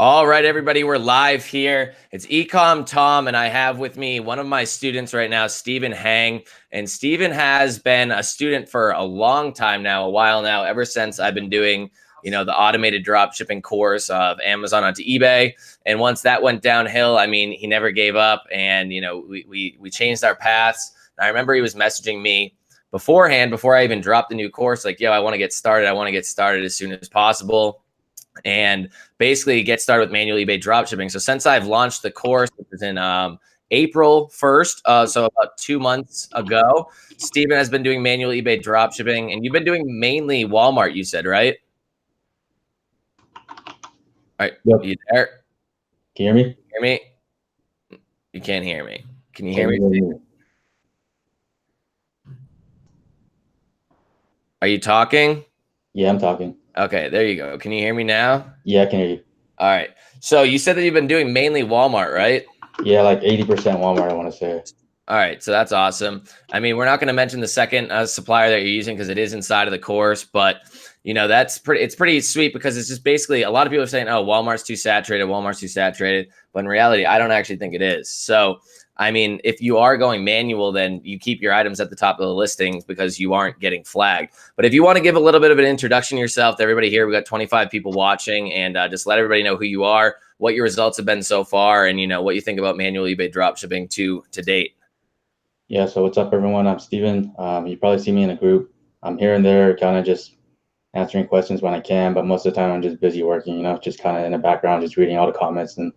All right, everybody, we're live here. It's eCom Tom, and I have with me one of my students right now, Stephen Hang. And Stephen has been a student for a long time now, a while now, ever since I've been doing, the automated drop shipping course of Amazon onto eBay. And once that went downhill, I mean, he never gave up, and we changed our paths. And I remember he was messaging me beforehand, before I even dropped the new course, like, yo, I want to get started. I want to get started as soon as possible, and basically get started with manual eBay dropshipping. So since I've launched the course, which is in April 1st, so about 2 months ago, Stephen has been doing manual eBay dropshipping, and you've been doing mainly Walmart, you said, right? All right, Yep. you there? Can you hear me? Hear me? You can't hear me. Can you hear me? Are you talking? Yeah, I'm talking. Okay, there you go. Can you hear me now? Yeah, I can hear you. All right. So you said that you've been doing mainly Walmart, right? Yeah, like 80% Walmart, I want to say. All right, so that's awesome. I mean, we're not going to mention the second supplier that you're using because it is inside of the course, but that's pretty sweet, because it's just basically, a lot of people are saying, oh, Walmart's too saturated, but in reality, I don't actually think it is. So, I mean, if you are going manual, then you keep your items at the top of the listings because you aren't getting flagged. But if you want to give a little bit of an introduction to yourself to everybody here, we got 25 people watching, and just let everybody know who you are, what your results have been so far, and what you think about manual eBay dropshipping to date. Yeah, so what's up, everyone? I'm Steven. You probably see me in a group. I'm here and there, kind of just answering questions when I can, but most of the time I'm just busy working, just kind of in the background, just reading all the comments and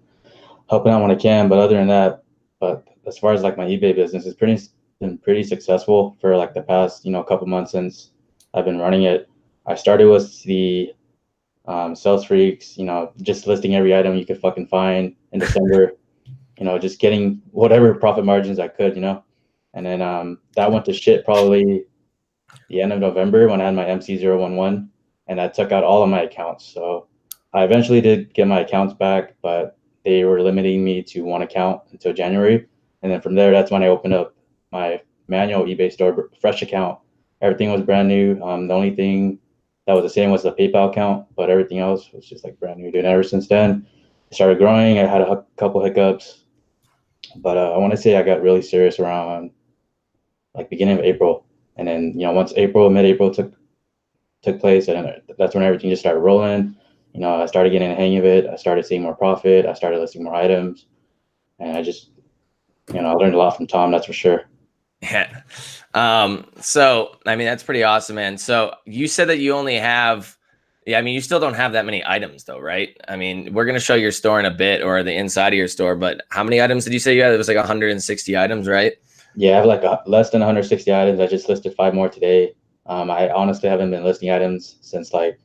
helping out when I can. But other than that, but as far as like my eBay business, it's been pretty successful for like the past, couple months since I've been running it. I started with the Sales Freaks, just listing every item you could fucking find in December, just getting whatever profit margins I could, and then that went to shit probably the end of November when I had my MC011, and I took out all of my accounts. So I eventually did get my accounts back, but they were limiting me to one account until January. And then from there, that's when I opened up my manual eBay store, fresh account. Everything was brand new. The only thing that was the same was the PayPal account, but everything else was just like brand new. And ever since then, it started growing. I had a couple hiccups, but I want to say I got really serious around like beginning of April. And then, once mid-April took place, and that's when everything just started rolling. I started getting the hang of it. I started seeing more profit. I started listing more items, and I just, I learned a lot from Tom, that's for sure. Yeah. So, I mean, that's pretty awesome, man. So you said that you only have, I mean, you still don't have that many items though, right? I mean, we're going to show your store in a bit, or the inside of your store, but how many items did you say you had? It was like 160 items, right? Yeah, I have like less than 160 items. I just listed 5 more today. I honestly haven't been listing items since like,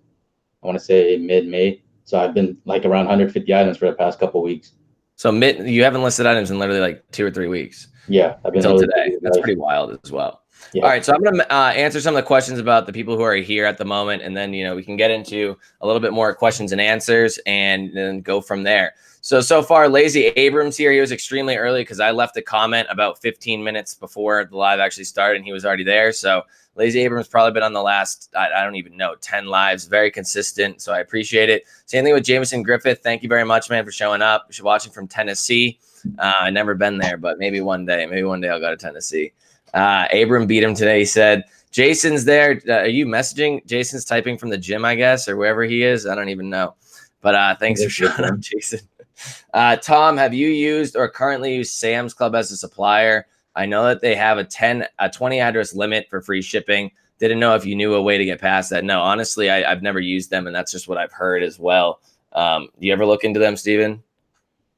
I want to say mid-May. So I've been like around 150 items for the past couple of weeks. So you haven't listed items in literally like 2 or 3 weeks. Yeah, I've been until today. That's pretty wild as well. Yeah. All right, so I'm going to answer some of the questions about the people who are here at the moment, and then we can get into a little bit more questions and answers, and then go from there. So far, Lazy Abrams here. He was extremely early because I left a comment about 15 minutes before the live actually started, and he was already there. So Lazy Abrams probably been on the last, I don't even know, 10 lives. Very consistent, so I appreciate it. Same thing with Jameson Griffith. Thank you very much, man, for showing up. You're watching from Tennessee. I've never been there, but maybe one day I'll go to Tennessee. Abram beat him today. He said, Jason's there. Are you messaging? Jason's typing from the gym, I guess, or wherever he is. I don't even know. But thanks for showing up, Jason. Tom, have you used or currently use Sam's Club as a supplier? I know that they have a 20 address limit for free shipping. Didn't know if you knew a way to get past that. No, honestly, I've never used them, and that's just what I've heard as well. You ever look into them, Steven?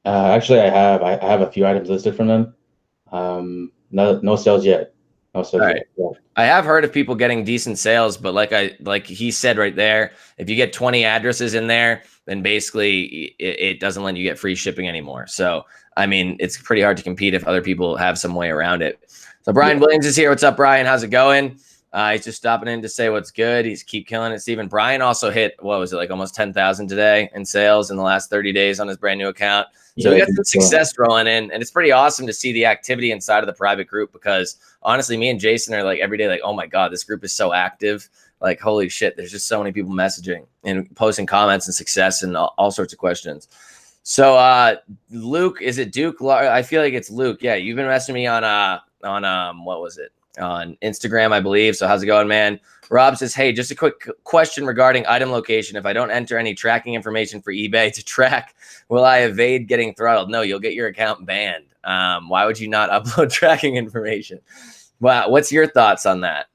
Actually, I have a few items listed from them. No sales yet. No sales yet. Yeah. I have heard of people getting decent sales, but like he said right there, if you get 20 addresses in there, then basically it doesn't let you get free shipping anymore. So, I mean, it's pretty hard to compete if other people have some way around it. So Brian Williams is here. What's up, Brian? How's it going? He's just stopping in to say what's good. He's keep killing it, Steven. Brian also hit, what was it, like almost 10,000 today in sales in the last 30 days on his brand new account. So we got some success rolling in, and it's pretty awesome to see the activity inside of the private group, because honestly, me and Jason are like every day like, oh my God, this group is so active. Like, holy shit, there's just so many people messaging and posting comments and success and all sorts of questions. So Luke, is it Duke? I feel like it's Luke. Yeah, you've been messaging me on what was it? On Instagram, I believe. So how's it going, man? Rob says, hey, just a quick question regarding item location. If I don't enter any tracking information for eBay to track, will I evade getting throttled? No, you'll get your account banned. Why would you not upload tracking information? Wow, what's your thoughts on that,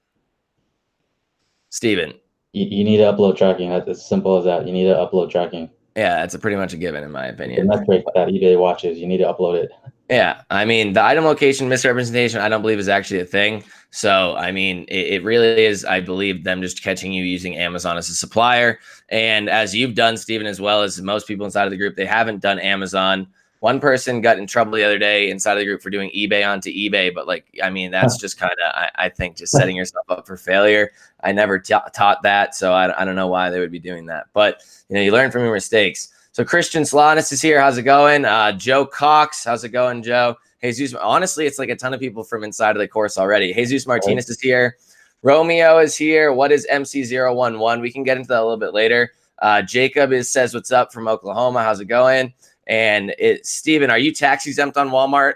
Steven? You need to upload tracking. That's as simple as that. You need to upload tracking. Yeah, it's pretty much a given in my opinion. The metric that eBay watches, you need to upload it. Yeah, I mean, the item location misrepresentation, I don't believe is actually a thing. So, I mean, it really is, I believe, them just catching you using Amazon as a supplier. And as you've done, Steven, as well as most people inside of the group, they haven't done Amazon. One person got in trouble the other day inside of the group for doing eBay onto eBay. But, like, I mean, that's just kind of, I think, just setting yourself up for failure. I never taught that. So I don't know why they would be doing that. But, you learn from your mistakes. So Christian Slanis is here. How's it going? Joe Cox. How's it going, Joe? Jesus. Honestly, it's like a ton of people from inside of the course already. Jesus Martinez is here. Romeo is here. What is MC011? We can get into that a little bit later. Jacob says, what's up from Oklahoma? How's it going? And Steven, are you tax exempt on Walmart?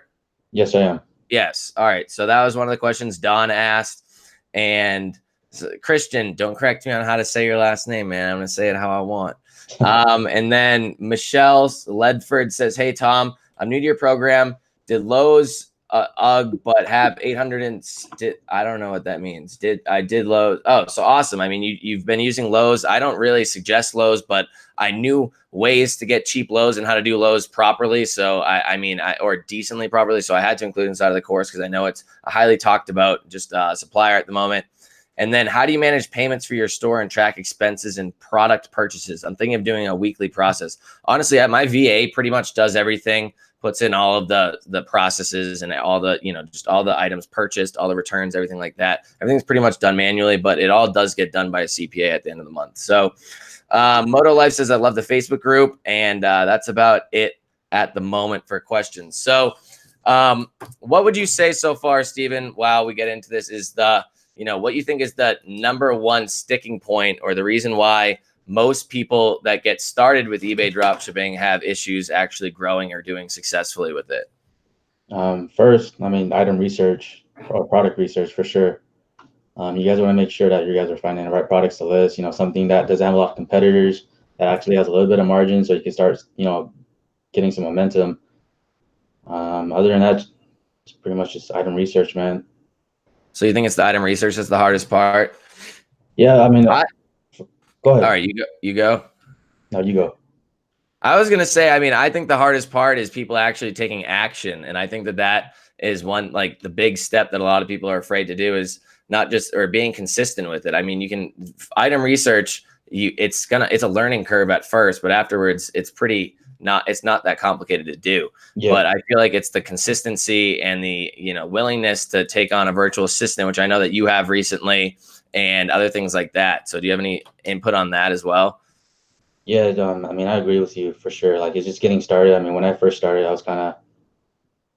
Yes, I am. Yes. All right. So that was one of the questions Don asked. And so, Christian, don't correct me on how to say your last name, man. I'm going to say it how I want. And then Michelle Ledford says, hey, Tom, I'm new to your program. Did Lowe's UGG, but have 800 and I don't know what that means. I did Lowe's. Oh, so awesome. I mean, you've been using Lowe's. I don't really suggest Lowe's, but I knew ways to get cheap Lowe's and how to do Lowe's properly. So or decently properly. So I had to include inside of the course because I know it's a highly talked about just supplier at the moment. And then how do you manage payments for your store and track expenses and product purchases? I'm thinking of doing a weekly process. Honestly, my VA pretty much does everything, puts in all of the processes and all the, just all the items purchased, all the returns, everything like that. Everything's pretty much done manually, but it all does get done by a CPA at the end of the month. So Moto Life says, I love the Facebook group. And that's about it at the moment for questions. So what would you say so far, Steven, while we get into this, is what you think is the number one sticking point or the reason why most people that get started with eBay dropshipping have issues actually growing or doing successfully with it? First, item research or product research for sure. You guys want to make sure that you guys are finding the right products to list, something that doesn't have a lot of competitors, that actually has a little bit of margin so you can start, getting some momentum. Other than that, it's pretty much just item research, man. So you think it's the item research that's the hardest part? Yeah, go ahead. All right, you go. No, you go. I was gonna say, I think the hardest part is people actually taking action, and I think that is one, like, the big step that a lot of people are afraid to do is not just or being consistent with it. You can item research. It's a learning curve at first, but afterwards, it's not that complicated to do. Yeah. But I feel like it's the consistency and the willingness to take on a virtual assistant, which I know that you have recently, and other things like that. So do you have any input on that as well? Yeah, I agree with you for sure. Like, it's just getting started. When I first started, I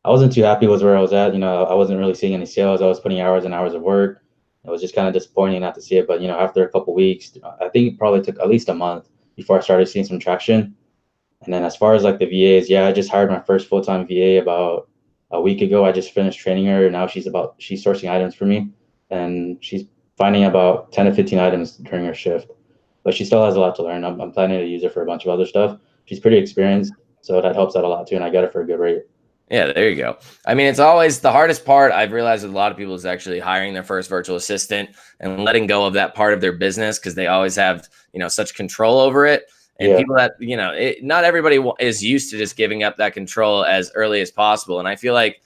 wasn't too happy with where I was at. I wasn't really seeing any sales. I was putting hours and hours of work. It was just kind of disappointing not to see it. But after a couple weeks, I think it probably took at least a month before I started seeing some traction. And then as far as like the VAs, yeah, I just hired my first full-time VA about a week ago. I just finished training her. Now she's sourcing items for me, and she's finding about 10 to 15 items during her shift. But she still has a lot to learn. I'm planning to use her for a bunch of other stuff. She's pretty experienced, so that helps out a lot too. And I got her for a good rate. Yeah, there you go. It's always the hardest part. I've realized with a lot of people is actually hiring their first virtual assistant and letting go of that part of their business because they always have, such control over it. And people that, not everybody is used to just giving up that control as early as possible. And I feel like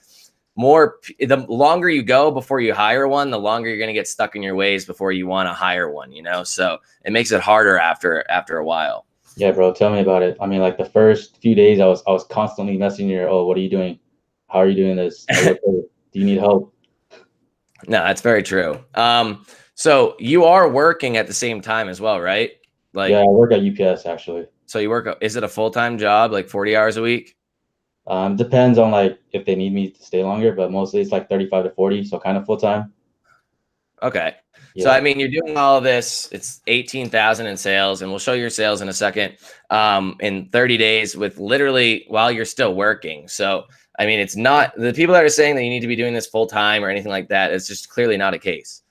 the longer you go before you hire one, the longer you're going to get stuck in your ways before you want to hire one, so it makes it harder after a while. Yeah, bro, tell me about it. Like the first few days I was constantly messaging her. Oh, what are you doing? How are you doing this? Do you need help? No, that's very true. So you are working at the same time as well, right? Yeah, I work at UPS actually. So is it a full-time job, like 40 hours a week? Depends on like if they need me to stay longer, but mostly it's like 35 to 40, so kind of full-time. Okay. So, I mean, you're doing all of this. It's 18,000 in sales, and we'll show your sales in a second, in 30 days with literally while you're still working. So, I mean, it's not the people that are saying that you need to be doing this full time or anything like that. It's just clearly not a case.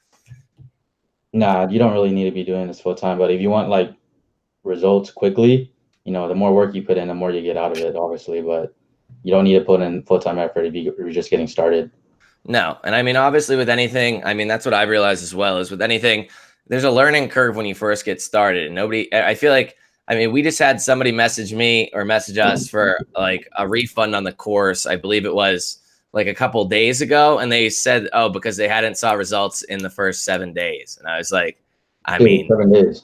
Nah, you don't really need to be doing this full time, but if you want like results quickly, you know, the more work you put in, the more you get out of it, obviously, but you don't need to put in full-time effort if you're just getting started. No. And I mean, obviously with anything, I mean, that's what I've realized as well is with anything, there's a learning curve when you first get started. And nobody, I feel like, I mean, we just had somebody message me or message us for like a refund on the course. I believe it was like a couple days ago. And they said, oh, because they hadn't saw results in the first 7 days. And I was like, I mean, 7 days.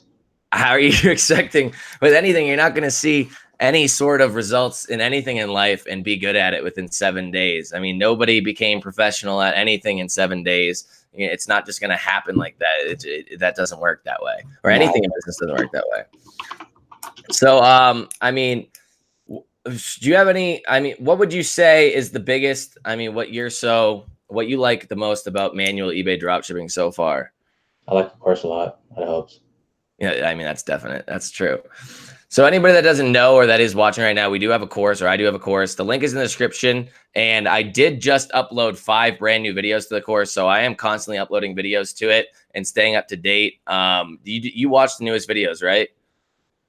How are you expecting with anything? You're not going to see any sort of results in anything in life and be good at it within 7 days. I mean, nobody became professional at anything in 7 days. It's not just going to happen like that. That doesn't work that way, or anything in business doesn't work that way. So, I mean, do you have any, I mean, what would you say is the biggest, I mean, what you like the most about manual eBay dropshipping so far? I like the course a lot. That helps. Yeah, I mean, that's definite. That's true. So anybody that doesn't know or that is watching right now, we do have a course, or I do have a course. The link is in the description. And I did just upload 5 brand new videos to the course. So I am constantly uploading videos to it and staying up to date. You watched the newest videos, right?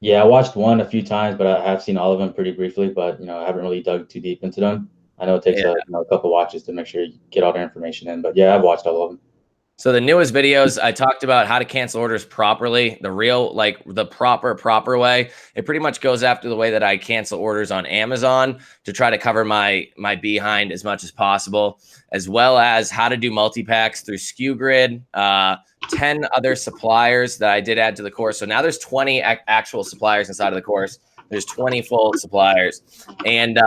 Yeah, I watched one a few times, but I have seen all of them pretty briefly, but you know, I haven't really dug too deep into them. I know it takes a couple watches to make sure you get all the information in, but yeah, I've watched all of them. So the newest videos, I talked about how to cancel orders properly, the real, like the proper way. It pretty much goes after the way that I cancel orders on Amazon to try to cover my behind as much as possible, as well as how to do multi-packs through SKU Grid, 10 other suppliers that I did add to the course. So now there's 20 actual suppliers inside of the course. There's 20 full suppliers. And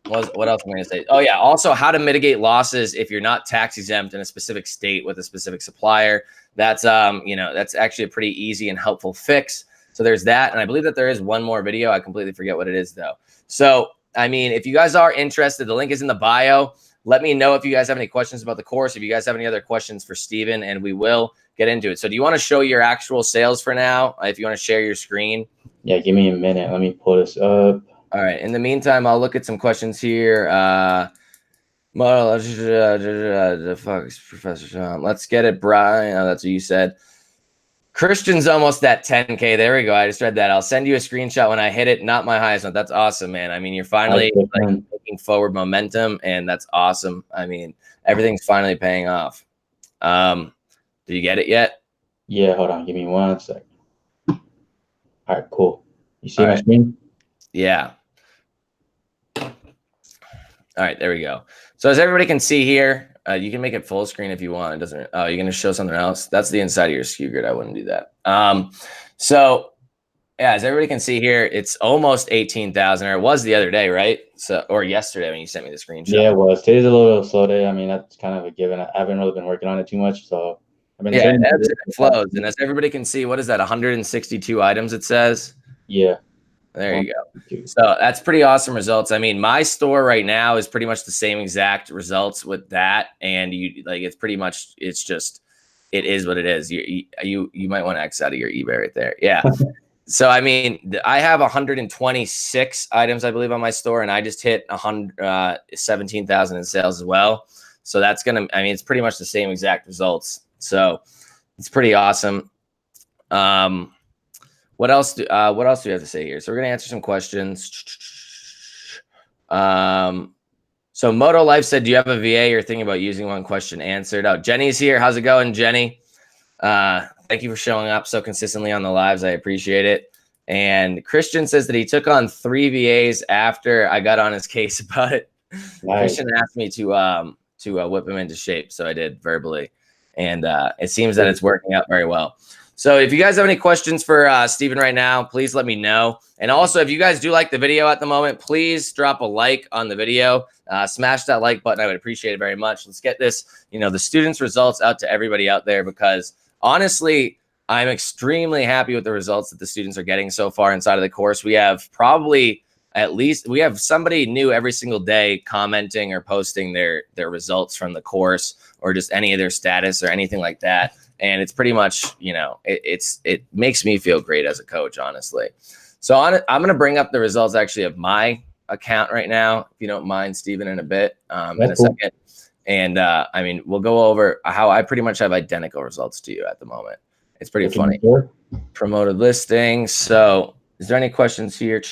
what else am I going to say? Oh, yeah. Also, how to mitigate losses if you're not tax exempt in a specific state with a specific supplier. That's, that's actually a pretty easy and helpful fix. So there's that. And I believe that there is one more video. I completely forget what it is, though. So, I mean, if you guys are interested, the link is in the bio. Let me know if you guys have any questions about the course, if you guys have any other questions for Steven, and we will get into it. So do you want to show your actual sales for now? If you want to share your screen? Yeah, give me a minute. Let me pull this up. All right. In the meantime, I'll look at some questions here. The fuck is Professor Sean? Let's get it, Brian. Oh, that's what you said. Christian's almost at 10K. There we go. I just read that. I'll send you a screenshot when I hit it. Not my highest note. That's awesome, man. I mean, you're finally like making forward momentum, and that's awesome. I mean, everything's finally paying off. Did you get it yet? Yeah, hold on. Give me 1 second. All right, cool. You see my screen? Yeah. All right, there we go. So as everybody can see here, you can make it full screen if you want. It doesn't. Oh, you're going to show something else. That's the inside of your SKU Grid. I wouldn't do that. So yeah, as everybody can see here, it's almost 18,000, or it was the other day, right? So, or yesterday when you sent me the screenshot. Yeah, it was. Today's a little slow day. I mean, that's kind of a given. I haven't really been working on it too much, so I've been it flows. And as everybody can see, what is that? 162 items. It says. Yeah. There you go. So that's pretty awesome results. I mean, my store right now is pretty much the same exact results with that. And you like, it's pretty much, it's just, it is what it is. You might want to X out of your eBay right there. Yeah. So, I mean, I have 126 items, I believe, on my store, and I just hit 17,000 in sales as well. So that's going to, I mean, it's pretty much the same exact results. So it's pretty awesome. What else do we have to say here? So we're going to answer some questions. So Moto Life said, do you have a VA? You're thinking about using one? Question answered. Oh, Jenny's here. How's it going, Jenny? Thank you for showing up so consistently on the lives. I appreciate it. And Christian says that he took on 3 VAs after I got on his case about it. Nice. Christian asked me to whip him into shape. So I did verbally. And it seems that it's working out very well. So if you guys have any questions for Steven right now, please let me know. And also, if you guys do like the video at the moment, please drop a like on the video. Smash that like button. I would appreciate it very much. Let's get this, the students' results out to everybody out there, because honestly, I'm extremely happy with the results that the students are getting so far inside of the course. We have probably we have somebody new every single day commenting or posting their results from the course, or just any of their status or anything like that. And it's pretty much, it makes me feel great as a coach, honestly. So I'm going to bring up the results actually of my account right now, if you don't mind, Steven, in a bit, in a second. And I mean, we'll go over how I pretty much have identical results to you at the moment. It's pretty funny. Promoted listings. So is there any questions here?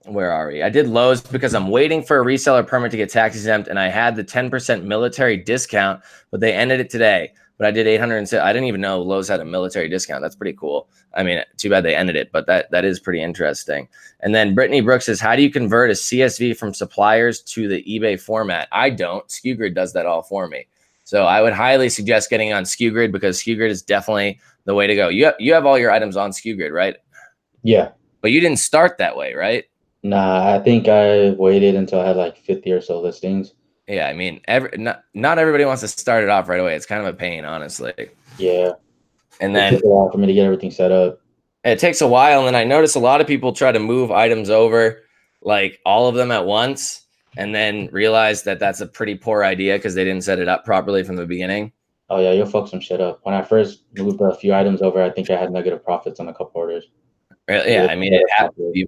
Where are we? I did Lowe's because I'm waiting for a reseller permit to get tax exempt, and I had the 10% military discount, but they ended it today. But I did 800. I didn't even know Lowe's had a military discount. That's pretty cool. I mean, too bad they ended it, but that is pretty interesting. And then Brittany Brooks says, how do you convert a CSV from suppliers to the eBay format? I don't. SKUGrid does that all for me. So I would highly suggest getting on SKUGrid, because SKUGrid is definitely the way to go. You have all your items on SKUGrid, right? Yeah. But you didn't start that way, right? Nah, I think I waited until I had like 50 or so listings. Yeah, I mean, not everybody wants to start it off right away. It's kind of a pain, honestly. Yeah. And then it took a while for me to get everything set up. It takes a while, and then I notice a lot of people try to move items over, like all of them at once, and then realize that that's a pretty poor idea because they didn't set it up properly from the beginning. Oh yeah, you'll fuck some shit up. When I first moved a few items over, I think I had negative profits on a couple orders. Yeah, I mean, it happens.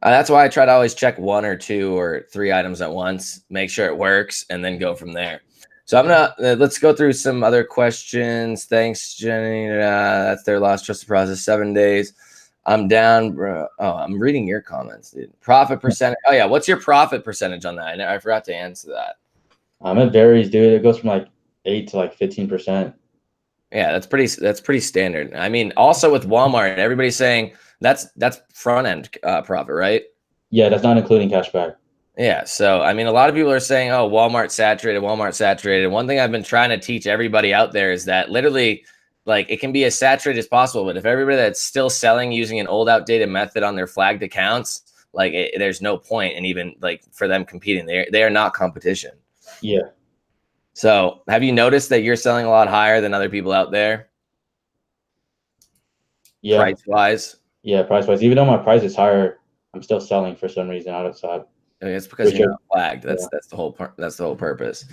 That's why I try to always check 1 or 2 or 3 items at once, make sure it works, and then go from there. So let's go through some other questions. Thanks, Jenny. That's their lost trusted process, 7 days. I'm down, bro. Oh, I'm reading your comments, dude. Profit percentage. Oh yeah, what's your profit percentage on that? I forgot to answer that. It varies, dude. It goes from like 8 to like 15%. Yeah, that's pretty standard. I mean, also with Walmart, everybody's saying that's front end profit, right? Yeah, that's not including cashback. Yeah, so I mean, a lot of people are saying, "Oh, Walmart saturated, Walmart saturated." One thing I've been trying to teach everybody out there is that literally, like, it can be as saturated as possible, but if everybody that's still selling using an old, outdated method on their flagged accounts, like, there's no point in even like for them competing. They are not competition. Yeah. So, have you noticed that you're selling a lot higher than other people out there? Yeah. Price wise. Yeah, price wise. Even though my price is higher, I'm still selling for some reason. It's because you're not flagged. That's the whole part. That's the whole purpose.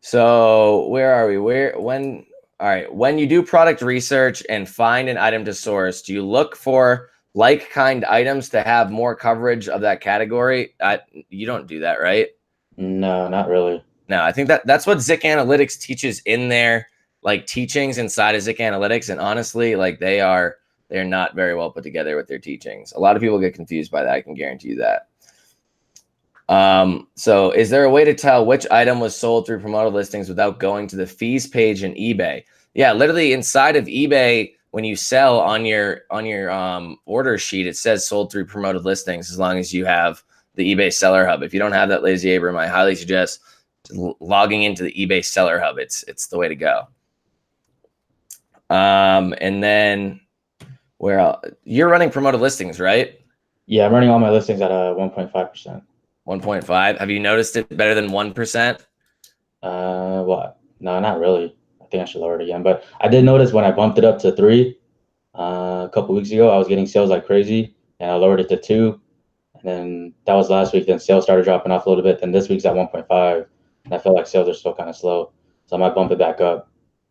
So where are we? All right. When you do product research and find an item to source, do you look for like kind items to have more coverage of that category? You don't do that, right? No, not really. No, I think that's what Zik Analytics teaches in their like teachings inside of Zik Analytics. And honestly, like they're not very well put together with their teachings. A lot of people get confused by that. I can guarantee you that. So is there a way to tell which item was sold through promoted listings without going to the fees page in eBay? Yeah, literally inside of eBay, when you sell on your order sheet, it says sold through promoted listings as long as you have the eBay Seller Hub. If you don't have that, Lazy Abram, I highly suggest logging into the eBay Seller Hub. It's the way to go. And then where else? You're running promoted listings, right? Yeah, I'm running all my listings at 1.5%. 1.5. Have you noticed it better than 1%? What? No, not really. I think I should lower it again. But I did notice when I bumped it up to 3 a couple weeks ago, I was getting sales like crazy, and I lowered it to 2. And then that was last week. Then sales started dropping off a little bit. Then this week's at 1.5, and I feel like sales are still kind of slow, so I might bump it back up.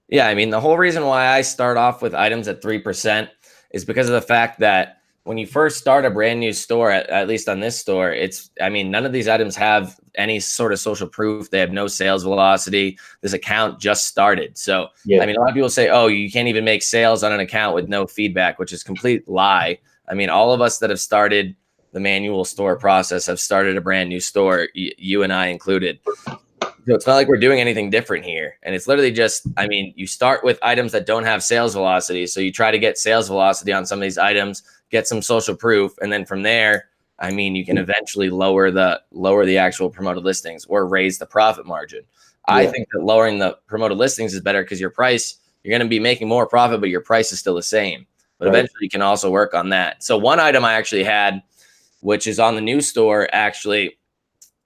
Yeah, I mean, the whole reason why I start off with items at 3% is because of the fact that when you first start a brand new store, at least on this store, none of these items have any sort of social proof. They have no sales velocity. This account just started. So, yeah. I mean, a lot of people say, oh, you can't even make sales on an account with no feedback, which is a complete lie. I mean, all of us that have started the manual store process have started a brand new store, you and I included. So it's not like we're doing anything different here. And it's literally just, I mean, you start with items that don't have sales velocity. So you try to get sales velocity on some of these items, get some social proof. And then from there, I mean, you can eventually lower the actual promoted listings or raise the profit margin. Yeah. I think that lowering the promoted listings is better because your price, you're going to be making more profit, but your price is still the same. But eventually you can also work on that. So one item I actually had, which is on the new store, actually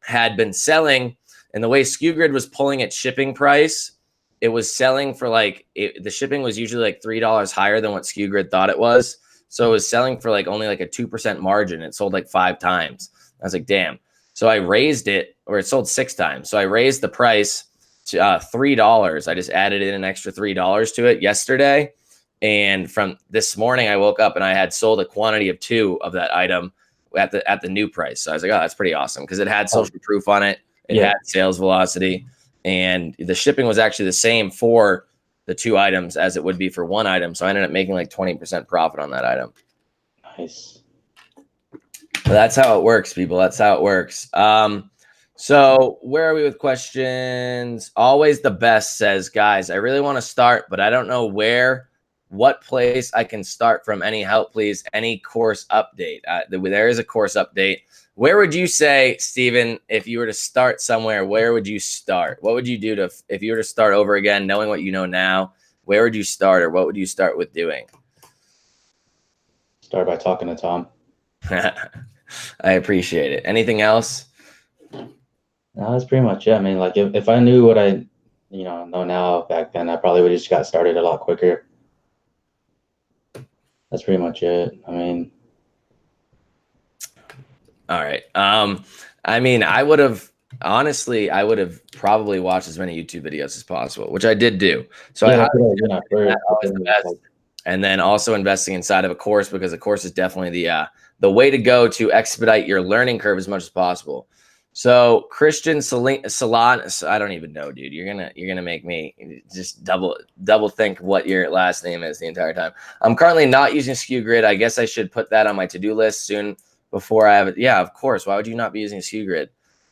had been selling. And the way SKUGrid was pulling its shipping price, it was selling for the shipping was usually like $3 higher than what SKUGrid thought it was. So it was selling for like only like a 2% margin. It sold like 5 times. I was like, damn. So I raised it, or it sold 6 times. So I raised the price $3. I just added in an extra $3 to it yesterday. And from this morning, I woke up and I had sold a quantity of 2 of that item at the new price. So I was like, oh, that's pretty awesome, because it had social proof on it. It had sales velocity, and the shipping was actually the same for the 2 items as it would be for 1 item. So I ended up making like 20% profit on that item. Nice. So that's how it works, people. That's how it works. So where are we with questions? Always the best says, guys, I really want to start, but I don't know what place I can start from. Any help, please? Any course update? There is a course update. Where would you say, Steven, if you were to start somewhere, where would you start? What would you do if you were to start over again, knowing what you know now? Where would you start, or what would you start with doing? Start by talking to Tom. I appreciate it. Anything else? No, that's pretty much it. I mean, like if I knew what I know now back then, I probably would have just got started a lot quicker. That's pretty much it. I mean, all right. I mean, I would have probably watched as many YouTube videos as possible, which I did do. So yeah, and then also investing inside of a course, because a course is definitely the way to go to expedite your learning curve as much as possible. So Christian Salon, I don't even know, dude. You're gonna make me just double think what your last name is the entire time. I'm currently not using SKU Grid. I guess I should put that on my to-do list soon before I have it. Yeah, of course. Why would you not be using SKU Grid?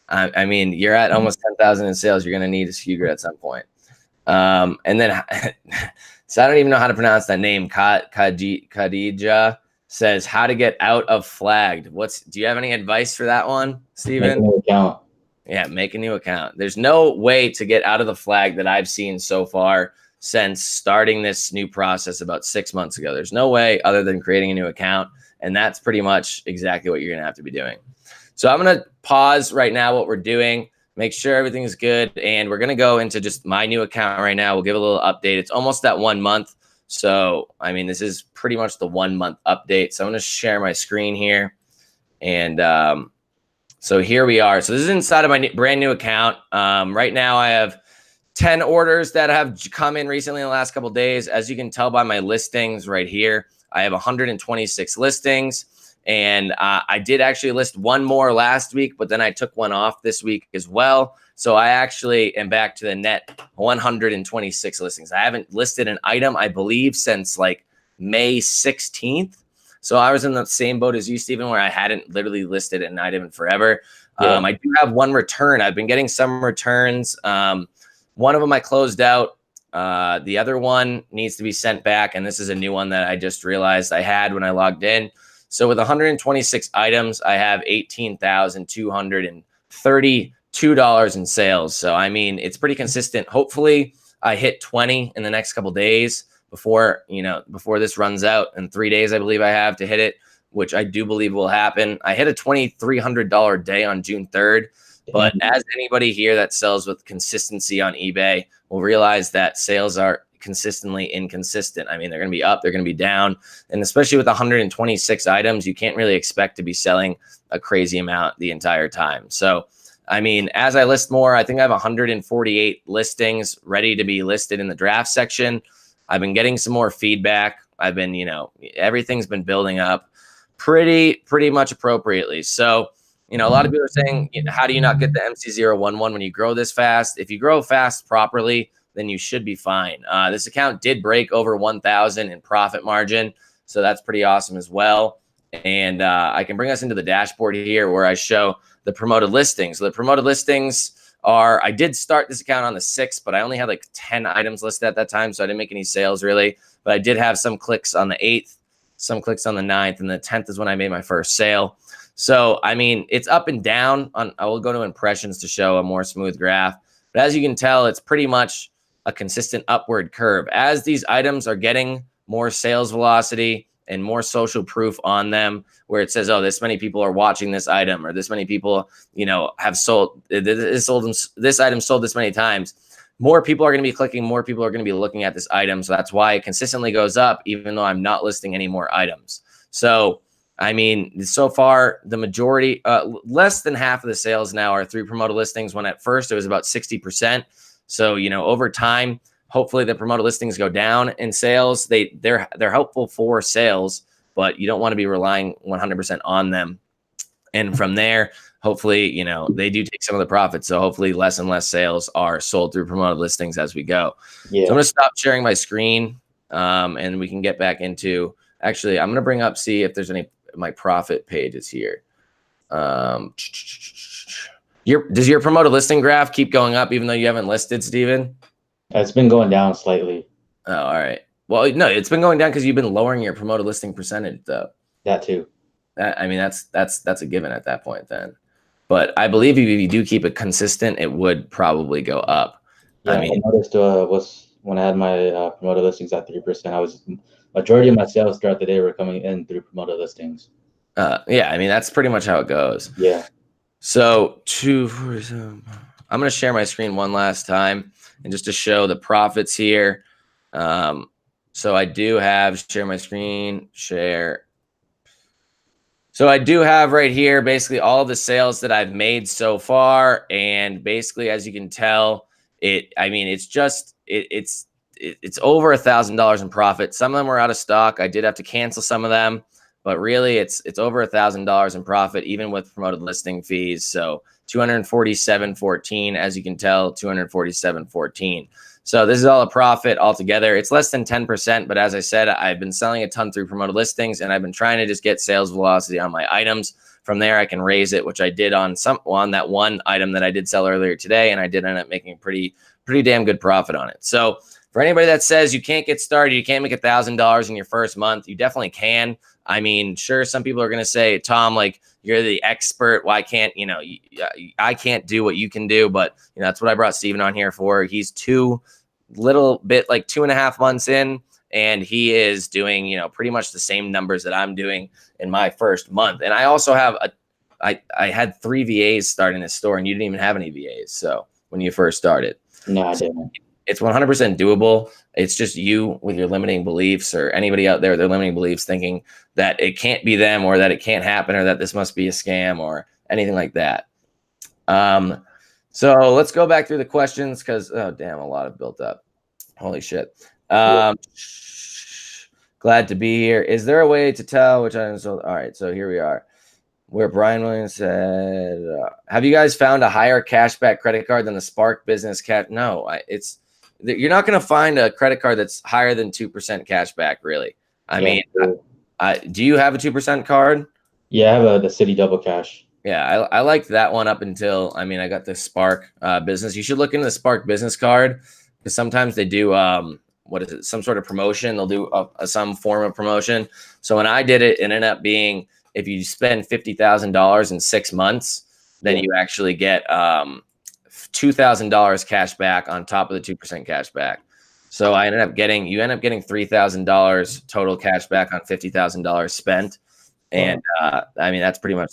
I mean, you're at almost 10,000 in sales. You're gonna need a SKU Grid at some point. And then so I don't even know how to pronounce that name. Khadija says how to get out of flagged. Do you have any advice for that one, Steven? Make a new account. Yeah, make a new account. There's no way to get out of the flag that I've seen so far since starting this new process about 6 months ago. There's no way other than creating a new account, and that's pretty much exactly what you're gonna have to be doing. So I'm gonna pause right now what we're doing, make sure everything is good, and we're gonna go into just my new account right now. We'll give a little update. It's almost that 1 month. So, I mean, this is pretty much the 1 month update. So I'm going to share my screen here. And so here we are. So this is inside of my brand new account. Right now I have 10 orders that have come in recently in the last couple of days. As you can tell by my listings right here, I have 126 listings. And I did actually list 1 more last week, but then I took 1 off this week as well. So I actually am back to the net 126 listings. I haven't listed an item, I believe, since like May 16th. So I was in the same boat as you, Steven, where I hadn't literally listed an item in forever. Yeah. I do have 1 return. I've been getting some returns. One of them I closed out. The other one needs to be sent back. And this is a new one that I just realized I had when I logged in. So with 126 items, I have $18,232 in sales. So, I mean, it's pretty consistent. Hopefully I hit 20 in the next couple of days before this runs out. In 3 days, I believe I have to hit it, which I do believe will happen. I hit a $2,300 day on June 3rd. But as anybody here that sells with consistency on eBay will realize that sales are consistently inconsistent. I mean, they're going to be up, they're going to be down. And especially with 126 items, you can't really expect to be selling a crazy amount the entire time. So, I mean, as I list more, I think I have 148 listings ready to be listed in the draft section. I've been getting some more feedback. I've been, everything's been building up pretty much appropriately. So, a lot of people are saying, how do you not get the MC011 when you grow this fast? If you grow fast properly, then you should be fine. This account did break over 1,000 in profit margin, so that's pretty awesome as well. And I can bring us into the dashboard here where I show the promoted listings. So the promoted listings I did start this account on the 6th, but I only had like 10 items listed at that time, so I didn't make any sales really. But I did have some clicks on the 8th, some clicks on the 9th, and the 10th is when I made my first sale. So, I mean, it's up and down. I will go to impressions to show a more smooth graph. But as you can tell, it's pretty much a consistent upward curve. As these items are getting more sales velocity and more social proof on them, where it says, oh, this many people are watching this item, or this many people, have sold this item sold this many times, more people are going to be clicking, more people are going to be looking at this item. So that's why it consistently goes up, even though I'm not listing any more items. So, I mean, so far, the majority, less than half of the sales now are through promoted listings, when at first it was about 60%. So, you know, over time, hopefully the promoted listings go down in sales. They're helpful for sales, but you don't want to be relying 100% on them. And from there, hopefully, you know, they do take some of the profits. So hopefully less and less sales are sold through promoted listings as we go. Yeah. So I'm going to stop sharing my screen and we can get back into, actually, I'm going to bring up, see if there's any, my profit pages here. Does your promoted listing graph keep going up even though you haven't listed, Steven? It's been going down slightly. Oh, all right. Well, no, it's been going down because you've been lowering your promoted listing percentage, though. That too. I mean, that's a given at that point then. But I believe if you do keep it consistent, it would probably go up. Yeah, I mean, I noticed was when I had my promoted listings at 3%, I was majority of my sales throughout the day were coming in through promoted listings. Yeah, I mean, that's pretty much how it goes. Yeah. So I'm going to share my screen one last time and just to show the profits here. So I do have share my screen, share. So I do have right here basically all the sales that I've made so far, and basically, as you can tell, I mean, it's just it's over $1,000 in profit. Some of them were out of stock. I did have to cancel some of them, but really, it's over $1,000 in profit, even with promoted listing fees. So 247.14, as you can tell, 247.14. So this is all a profit altogether. It's less than 10%, but as I said, I've been selling a ton through promoted listings, and I've been trying to just get sales velocity on my items. From there, I can raise it, which I did on that one item that I did sell earlier today, and I did end up making pretty damn good profit on it. So for anybody that says you can't get started, you can't make $1,000 in your first month, you definitely can. I mean, sure, some people are going to say, Tom, like, you're the expert. Why can't, you know, I can't do what you can do, but you know, that's what I brought Steven on here for. He's 2.5 months in, and he is doing, you know, pretty much the same numbers that I'm doing in my first month. And I also have I had 3 VAs starting this store, and you didn't even have any VAs. So when you first started, No, I didn't. It's 100% doable. It's just you with your limiting beliefs, or anybody out there with their limiting beliefs thinking that it can't be them, or that it can't happen, or that this must be a scam or anything like that. So let's go back through the questions because, oh, damn, a lot have built up. Holy shit. Glad to be here. Is there a way to tell which items sold? All right, so here we are. Where Brian Williams said, have you guys found a higher cashback credit card than the Spark Business Cash? No, you're not going to find a credit card that's higher than 2% cashback, really. I mean, do you have a 2% card? Yeah, I have the City Double Cash. Yeah, I liked that one up until, I mean, I got the Spark Business. You should look into the Spark Business card because sometimes they do, what is it, some sort of promotion. They'll do some form of promotion. So when I did it, it ended up being, if you spend $50,000 in 6 months, then you actually get $2,000 cash back on top of the 2% cash back. So you end up getting $3,000 total cash back on $50,000 spent. And I mean, that's pretty much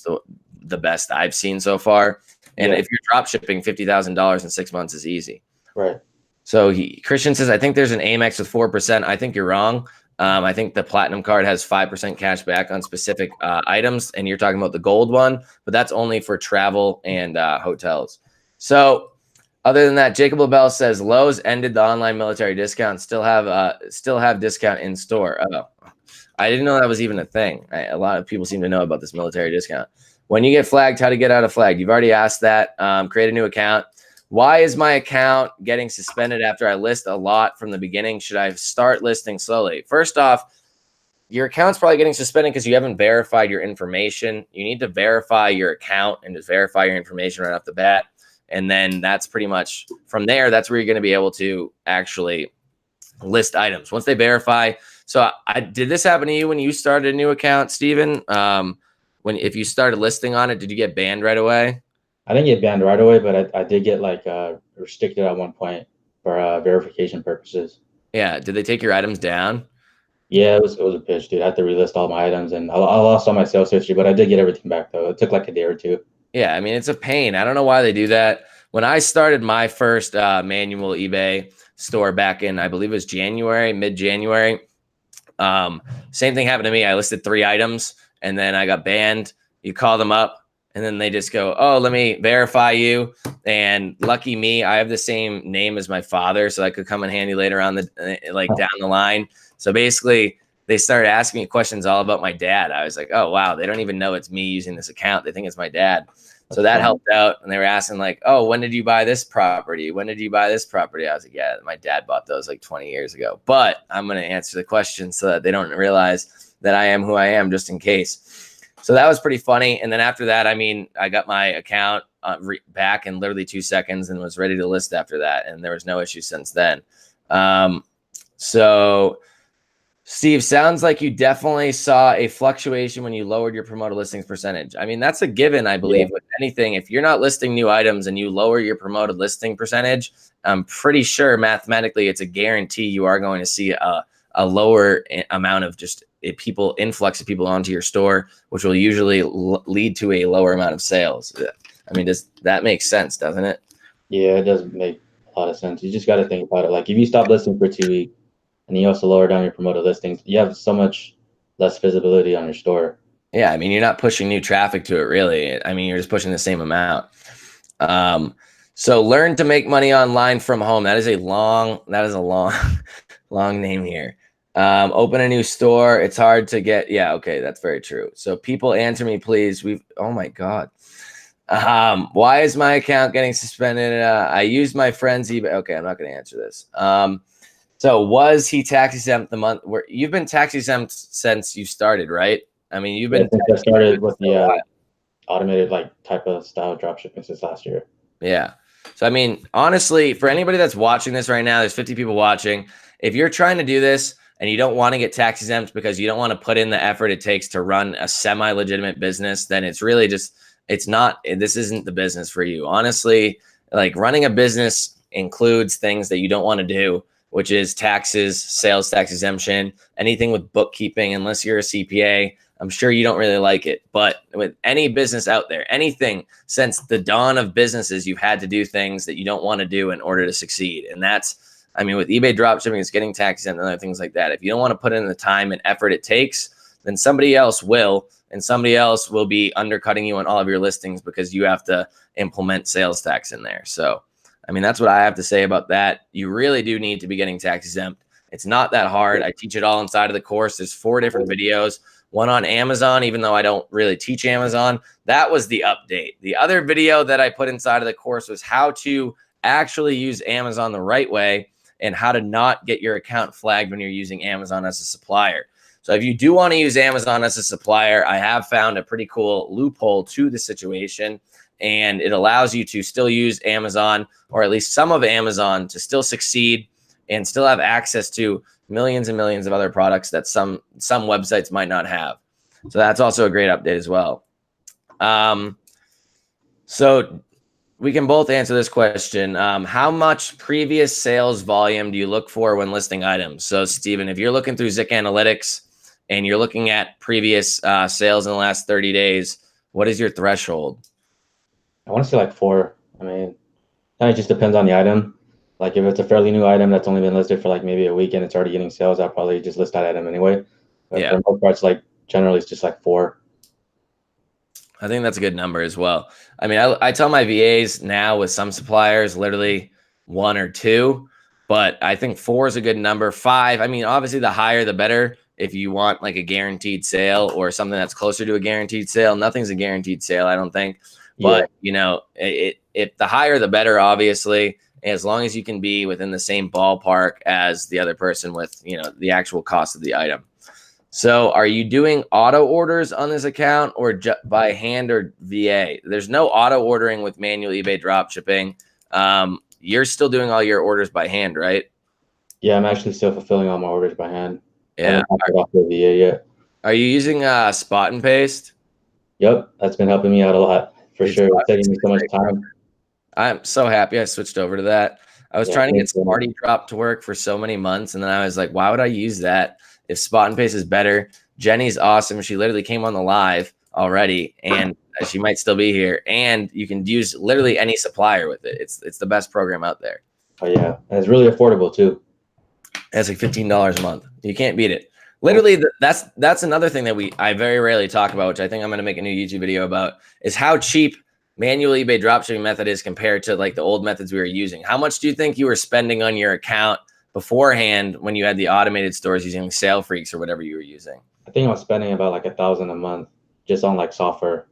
the best I've seen so far. And if you're drop shipping, $50,000 in 6 months is easy. Right. So Christian says, I think there's an Amex with 4%. I think you're wrong. I think the Platinum card has 5% cash back on specific items, and you're talking about the gold one, but that's only for travel and hotels. So other than that, Jacob LaBelle says Lowe's ended the online military discount, still have discount in store. Oh, I didn't know that was even a thing. A lot of people seem to know about this military discount. When you get flagged, how to get out of flag? You've already asked that. Create a new account. Why is my account getting suspended after I list a lot from the beginning? Should I start listing slowly? First off, your account's probably getting suspended because you haven't verified your information. You need to verify your account and just verify your information right off the bat. And then that's pretty much from there, that's where you're going to be able to actually list items. Once they verify. So did this happen to you when you started a new account, Steven? If you started listing on it, did you get banned right away? I didn't get banned right away, but I did get like restricted at one point for verification purposes. Yeah. Did they take your items down? Yeah, it was a bitch, dude. I had to relist all my items, and I lost all my sales history, but I did get everything back though. It took like a day or two. Yeah, I mean, it's a pain. I don't know why they do that. When I started my first manual eBay store back in, I believe it was mid-January, same thing happened to me. I listed 3 items, and then I got banned. You call them up. And then they just go, oh, let me verify you. And lucky me, I have the same name as my father, so that could come in handy later on down the line. So basically, they started asking me questions all about my dad. I was like, oh, wow, they don't even know it's me using this account. They think it's my dad. So that helped out. And they were asking like, oh, when did you buy this property? When did you buy this property? I was like, yeah, my dad bought those like 20 years ago. But I'm going to answer the question so that they don't realize that I am who I am, just in case. So that was pretty funny. And then after that, I mean, I got my account back in literally 2 seconds and was ready to list after that. And there was no issue since then. So Steve, sounds like you definitely saw a fluctuation when you lowered your promoted listings percentage. I mean, that's a given, I believe, with anything. If you're not listing new items and you lower your promoted listing percentage, I'm pretty sure mathematically it's a guarantee you are going to see a lower amount of just influx of people onto your store, which will usually lead to a lower amount of sales. I mean, does that make sense, doesn't it? Yeah, it does make a lot of sense. You just got to think about it. Like if you stop listing for 2 weeks and you also lower down your promoted listings, you have so much less visibility on your store. Yeah, I mean, you're not pushing new traffic to it, really. I mean, you're just pushing the same amount. So learn to make money online from home. That is a long, long name here. Open a new store. It's hard to get. Yeah, okay, that's very true. So people answer me, please. Oh my God. Why is my account getting suspended? I used my friend's eBay. Okay, I'm not going to answer this. So was he tax exempt the month where you've been tax exempt since you started, right? I mean, you've been since I started with the automated type of style dropshipping since last year. Yeah. So, I mean, honestly, for anybody that's watching this right now, there's 50 people watching. If you're trying to do this and you don't want to get tax exempt because you don't want to put in the effort it takes to run a semi-legitimate business, then it's really just, this isn't the business for you. Honestly, like running a business includes things that you don't want to do, which is taxes, sales tax exemption, anything with bookkeeping, unless you're a CPA. I'm sure you don't really like it, but with any business out there, anything since the dawn of businesses, you've had to do things that you don't want to do in order to succeed. And that's, I mean, with eBay dropshipping, it's getting taxes and other things like that. If you don't want to put in the time and effort it takes, then somebody else will, and somebody else will be undercutting you on all of your listings because you have to implement sales tax in there. So, I mean, that's what I have to say about that. You really do need to be getting tax exempt. It's not that hard. I teach it all inside of the course. There's 4 different videos. One on Amazon, even though I don't really teach Amazon. That was the update. The other video that I put inside of the course was how to actually use Amazon the right way and how to not get your account flagged when you're using Amazon as a supplier. So if you do want to use Amazon as a supplier, I have found a pretty cool loophole to the situation, and it allows you to still use Amazon, or at least some of Amazon, to still succeed and still have access to millions and millions of other products that some websites might not have. So that's also a great update as well. So we can both answer this question. How much previous sales volume do you look for when listing items? So Steven, if you're looking through Zik Analytics and you're looking at previous sales in the last 30 days, what is your threshold? I want to say like 4. I mean, it just depends on the item. Like if it's a fairly new item that's only been listed for like maybe a week and it's already getting sales, I'll probably just list that item anyway. But for the most part, it's like generally it's just like 4. I think that's a good number as well. I mean, I tell my VAs now with some suppliers literally 1 or 2, but I think 4 is a good number. 5, I mean, obviously the higher the better if you want like a guaranteed sale or something that's closer to a guaranteed sale. Nothing's a guaranteed sale, I don't think. But, you know, if the higher the better, obviously, as long as you can be within the same ballpark as the other person with, you know, the actual cost of the item. So are you doing auto orders on this account or by hand or VA? There's no auto ordering with Manual Ebay Dropshipping. You're still doing all your orders by hand, right? Yeah, I'm actually still fulfilling all my orders by hand. Yeah. I haven't off the VA yet. Are you using Spot and Paste? Yep, that's been helping me out a lot for sure. It's saving me so much time. I'm so happy I switched over to that. I was trying to get Smarty Drop to work for so many months, and then I was like, why would I use that if Spot and Paste is better? Jenny's awesome. She literally came on the live already, and she might still be here. And you can use literally any supplier with it. It's the best program out there. Oh, yeah. And it's really affordable, too. It's like $15 a month. You can't beat it. Literally, that's another thing that I very rarely talk about, which I think I'm going to make a new YouTube video about, is how cheap manual eBay dropshipping method is compared to like the old methods we were using. How much do you think you were spending on your account beforehand when you had the automated stores using Sale Freaks or whatever you were using? I think I was spending about like $1,000 a month just on like software.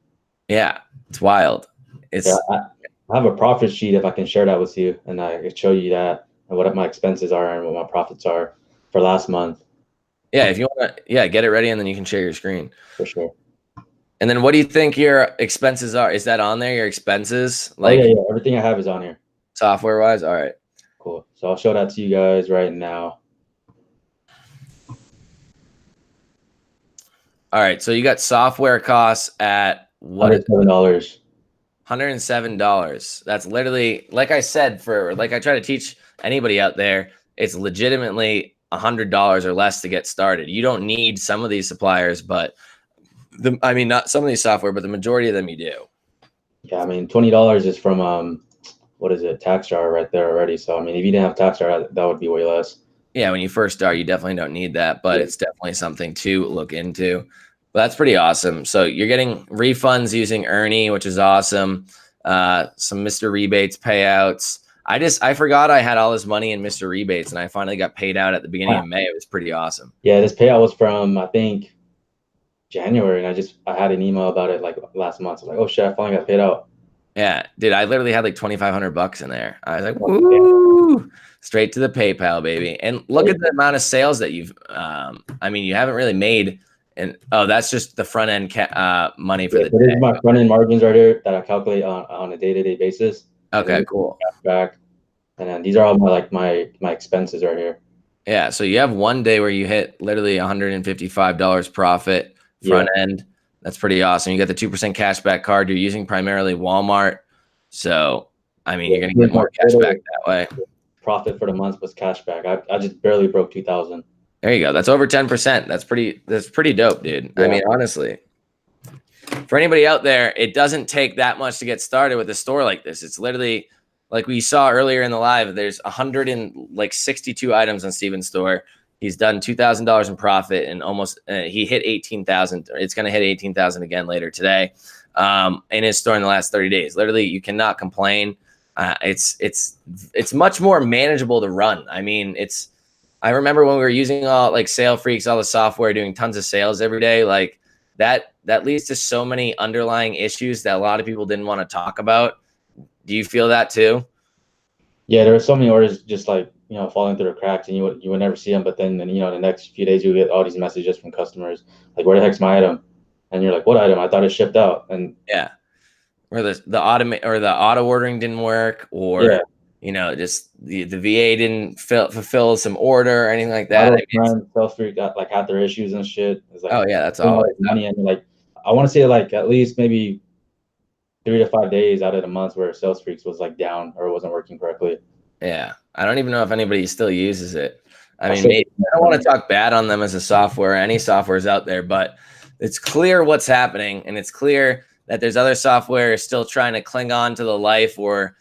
Yeah, it's wild. It's I have a profit sheet if I can share that with you, and I can show you that and what my expenses are and what my profits are for last month. Yeah, if you want to, get it ready and then you can share your screen. For sure. And then what do you think your expenses are? Is that on there, your expenses? Like, yeah, everything I have is on here. Software wise? All right. Cool. So I'll show that to you guys right now. All right. So you got software costs at what? $107. $107. That's literally, like I said, like I try to teach anybody out there, it's legitimately $100 or less to get started. You don't need some of these suppliers, but not some of these software, but the majority of them you do. Yeah, I mean, $20 is from what is it, TaxJar right there already. So I mean, if you didn't have TaxJar, that would be way less. Yeah, when you first start, you definitely don't need that, but it's definitely something to look into. But that's pretty awesome. So you're getting refunds using Ernie, which is awesome. Some Mr. Rebates payouts. I forgot I had all this money in Mr. Rebates, and I finally got paid out at the beginning of May. It was pretty awesome. Yeah, this payout was from, I think, January, and I had an email about it like last month. So I was like, oh shit, I finally got paid out. Yeah, dude, I literally had like $2,500 in there. I was like, woo, straight to the PayPal, baby. And look at the amount of sales that you've, you haven't really made. And that's just the front end money for the day. My front end margins right here that I calculate on a day-to-day basis. Okay, cool. Back, and then these are all my expenses right here. Yeah, so you have one day where you hit literally $155 profit front end. That's pretty awesome. You got the 2% cashback card. You're using primarily Walmart. So, you're going to get more cashback that way. Profit for the month was cashback. I just barely broke 2,000. There you go. That's over 10%. That's pretty dope, dude. Yeah. Honestly, for anybody out there, it doesn't take that much to get started with a store like this. It's literally like we saw earlier in the live. There's 162 items on Steven's store. He's done $2,000 in profit, and almost he hit 18,000. It's going to hit 18,000 again later today in his store in the last 30 days. Literally, you cannot complain. It's much more manageable to run. I remember when we were using all like Sale Freaks, all the software, doing tons of sales every day. Like that leads to so many underlying issues that a lot of people didn't want to talk about. Do you feel that too? Yeah, there were so many orders just like, falling through the cracks, and you would never see them. But then the next few days you get all these messages from customers like, where the heck's my item? And you're like, what item? I thought it shipped out. And yeah, or the auto ordering didn't work, or just the VA didn't fulfill some order or anything like that. Sales Freak got like had their issues and shit. It's like, oh yeah, that's all money. And like, I want to say like at least maybe 3 to 5 days out of the month where Sales Freaks was like down or wasn't working correctly. Yeah, I don't even know if anybody still uses it. I don't want to talk bad on them as a software. Any software is out there, but it's clear what's happening, and it's clear that there's other software still trying to cling on to the life, or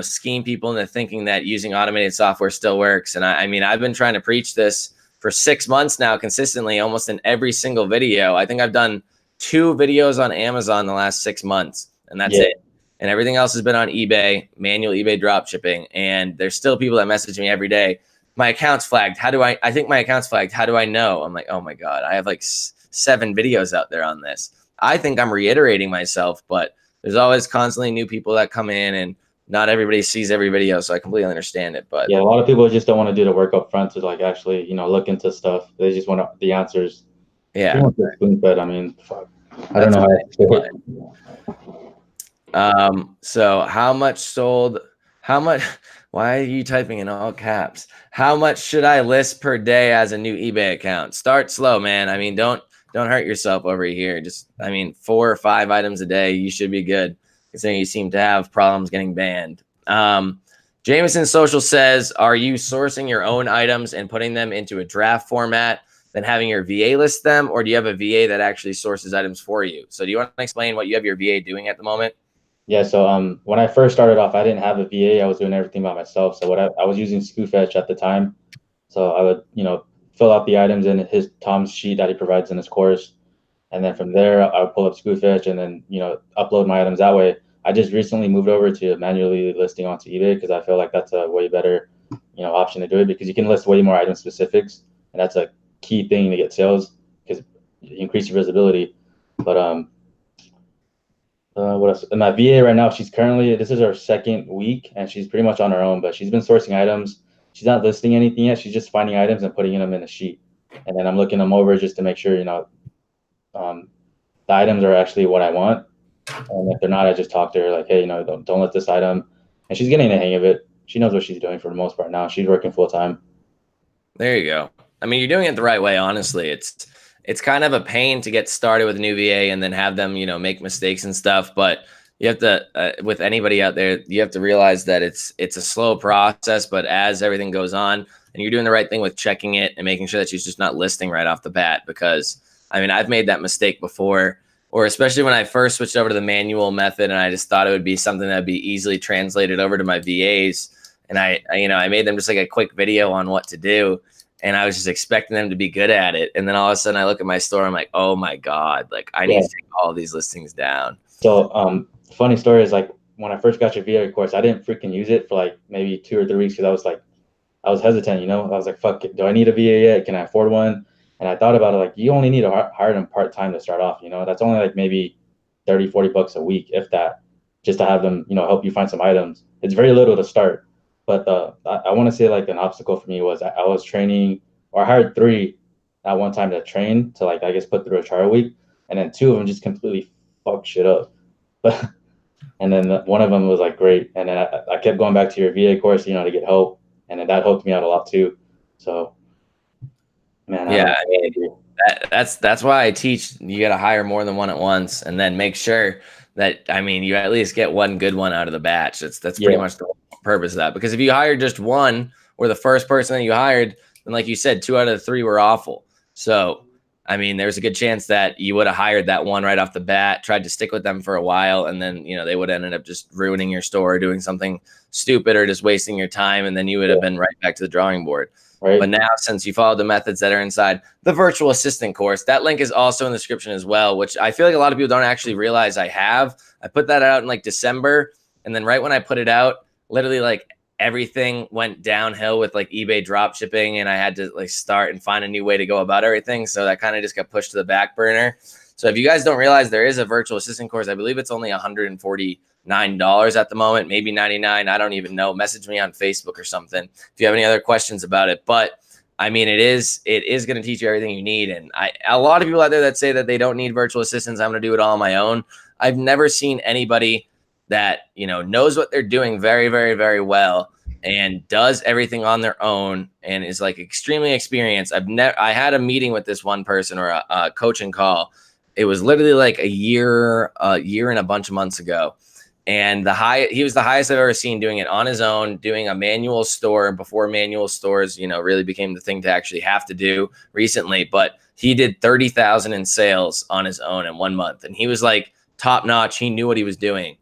scheme people into thinking that using automated software still works. And I've been trying to preach this for 6 months now, consistently, almost in every single video. I think I've done 2 videos on Amazon the last 6 months, and that's it. And everything else has been on eBay, manual eBay dropshipping. And there's still people that message me every day. My account's flagged. I think my account's flagged. How do I know? I'm like, oh my God, I have like 7 videos out there on this. I think I'm reiterating myself, but there's always constantly new people that come in, and not everybody sees every video. So I completely understand it. But yeah, a lot of people just don't want to do the work up front to like actually, look into stuff. They just want the answers. Yeah. But fuck. I don't know how. So how much sold? How much? Why are you typing in all caps? How much should I list per day as a new eBay account? Start slow, man. Don't hurt yourself over here. Just 4 or 5 items a day, you should be good. Considering you seem to have problems getting banned. Jameson Social says, are you sourcing your own items and putting them into a draft format, then having your VA list them, or do you have a VA that actually sources items for you? So do you want to explain what you have your VA doing at the moment? Yeah, so when I first started off, I didn't have a VA. I was doing everything by myself. So I was using ScoopFetch at the time. So I would, fill out the items in Tom's sheet that he provides in his course. And then from there, I would pull up Screwfetch and then, upload my items that way. I just recently moved over to manually listing onto eBay because I feel like that's a way better, option to do it, because you can list way more item specifics. And that's a key thing to get sales, because you increase your visibility. But what else? And my VA right now, this is her second week, and she's pretty much on her own, but she's been sourcing items. She's not listing anything yet. She's just finding items and putting them in a sheet. And then I'm looking them over just to make sure, the items are actually what I want. And if they're not, I just talk to her like, hey, don't list this item. And she's getting the hang of it. She knows what she's doing for the most part now. She's working full time. There you go. I mean, you're doing it the right way, honestly. It's kind of a pain to get started with a new VA and then have them, make mistakes and stuff. But you have to, with anybody out there, you have to realize that it's a slow process. But as everything goes on, and you're doing the right thing with checking it and making sure that she's just not listing right off the bat, because I mean, I've made that mistake before, or especially when I first switched over to the manual method, and I just thought it would be something that would be easily translated over to my VAs. And I made them just like a quick video on what to do. And I was just expecting them to be good at it. And then all of a sudden I look at my store, I'm like, oh my God, like I need to take all these listings down. So funny story is, like, when I first got your VA course, I didn't freaking use it for like maybe 2 or 3 weeks because I was hesitant, I was like, fuck it, do I need a VA yet? Can I afford one? And I thought about it, like, you only need to hire them part-time to start off, that's only like maybe 30, 40 bucks a week, if that, just to have them, help you find some items. It's very little to start. But I want to say, like, an obstacle for me was I was training, or I hired 3 at one time to train to, like, I guess, put through a trial week. And then 2 of them just completely fucked shit up. But and then one of them was like great. And then I kept going back to your VA course, to get help. And then that helped me out a lot too. So, man, yeah, I mean, that's why I teach you got to hire more than one at once, and then make sure that, I mean, you at least get one good one out of the batch. That's pretty much the purpose of that. Because if you hire just one, or the first person that you hired, then like you said, 2 out of the 3 were awful. So, I mean, there's a good chance that you would have hired that one right off the bat, tried to stick with them for a while, and then, they would have ended up just ruining your store, doing something stupid, or just wasting your time, and then you would have been right back to the drawing board. Right. But now, since you followed the methods that are inside the virtual assistant course, that link is also in the description as well, which I feel like a lot of people don't actually realize I have. I put that out in like December, and then right when I put it out, literally like everything went downhill with like eBay dropshipping, and I had to like start and find a new way to go about everything. So that kind of just got pushed to the back burner. So if you guys don't realize, there is a virtual assistant course. I believe it's only $149 at the moment, maybe $99. I don't even know. Message me on Facebook or something if you have any other questions about it. But I mean, it is going to teach you everything you need. And a lot of people out there that say that they don't need virtual assistants, I'm going to do it all on my own. I've never seen anybody that, knows what they're doing very, very, very well and does everything on their own and is like extremely experienced. I had a meeting with this one person, or a coaching call. It was literally like a year and a bunch of months ago. And he was the highest I've ever seen doing it on his own, doing a manual store before manual stores, really became the thing to actually have to do recently. But he did 30,000 in sales on his own in 1 month. And he was like top notch. He knew what he was doing.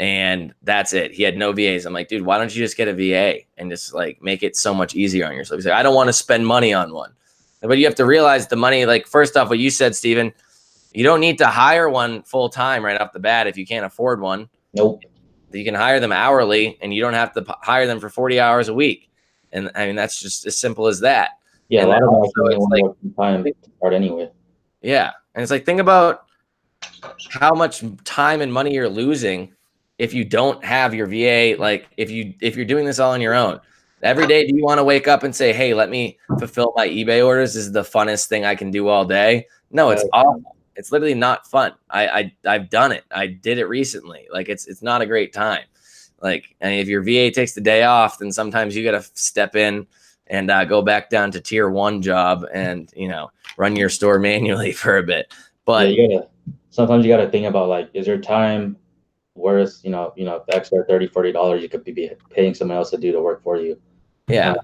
And that's it. He had no VAs. I'm like, dude, why don't you just get a VA and just like make it so much easier on yourself? He's like, I don't want to spend money on one. But you have to realize the money, like, first off, what you said, Steven, you don't need to hire one full time right off the bat if you can't afford one. Nope. You can hire them hourly, and you don't have to hire them for 40 hours a week. And I mean, that's just as simple as that. Yeah, and a lot of it's like time to start anyway. Yeah. And it's like, think about how much time and money you're losing if you don't have your VA. Like, if you're doing this all on your own. Every day, do you want to wake up and say, hey, let me fulfill my eBay orders? This is the funnest thing I can do all day. No, it's awful. It's literally not fun. I've done it. I did it recently. Like, it's not a great time. Like, and if your VA takes the day off, then sometimes you got to step in and go back down to tier 1 job and, run your store manually for a bit. But sometimes you got to think about, like, is your time worth, the extra $30, $40 you could be paying someone else to do the work for you? Yeah.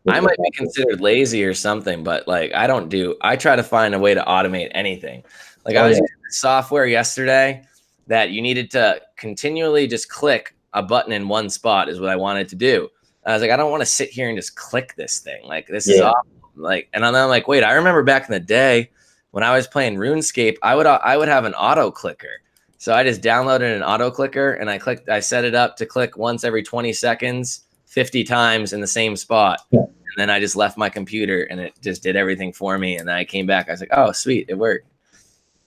I might be considered lazy or something, but like, I try to find a way to automate anything. Like, I was using software yesterday that you needed to continually just click a button in one spot is what I wanted to do. I was like, I don't want to sit here and just click this thing. Like, this is awful. Like, and then I'm like, wait, I remember back in the day when I was playing RuneScape, I would have an auto clicker. So I just downloaded an auto clicker and I set it up to click once every 20 seconds, 50 times in the same spot. Yeah. And then I just left my computer and it just did everything for me. And then I came back. I was like, oh, sweet, it worked.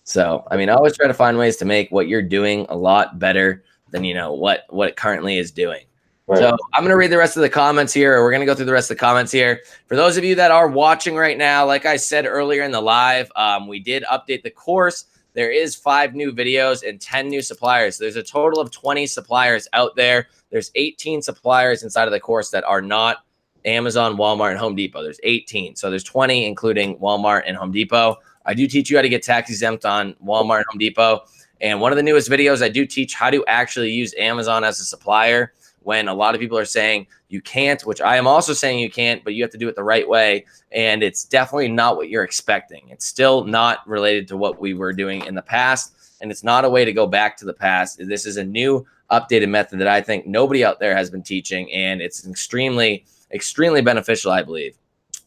So, I mean, I always try to find ways to make what you're doing a lot better than, what it currently is doing. Right. So I'm going to read the rest of the comments here, or we're going to go through the rest of the comments here. For those of you that are watching right now, like I said earlier in the live, we did update the course. There is 5 new videos and 10 new suppliers. There's a total of 20 suppliers out there. There's 18 suppliers inside of the course that are not Amazon, Walmart, and Home Depot. There's 18. So there's 20, including Walmart and Home Depot. I do teach you how to get tax exempt on Walmart and Home Depot. And one of the newest videos, I do teach how to actually use Amazon as a supplier when a lot of people are saying you can't, which I am also saying you can't, but you have to do it the right way. And it's definitely not what you're expecting. It's still not related to what we were doing in the past. And it's not a way to go back to the past. This is a new updated method that I think nobody out there has been teaching. And it's extremely, extremely beneficial, I believe.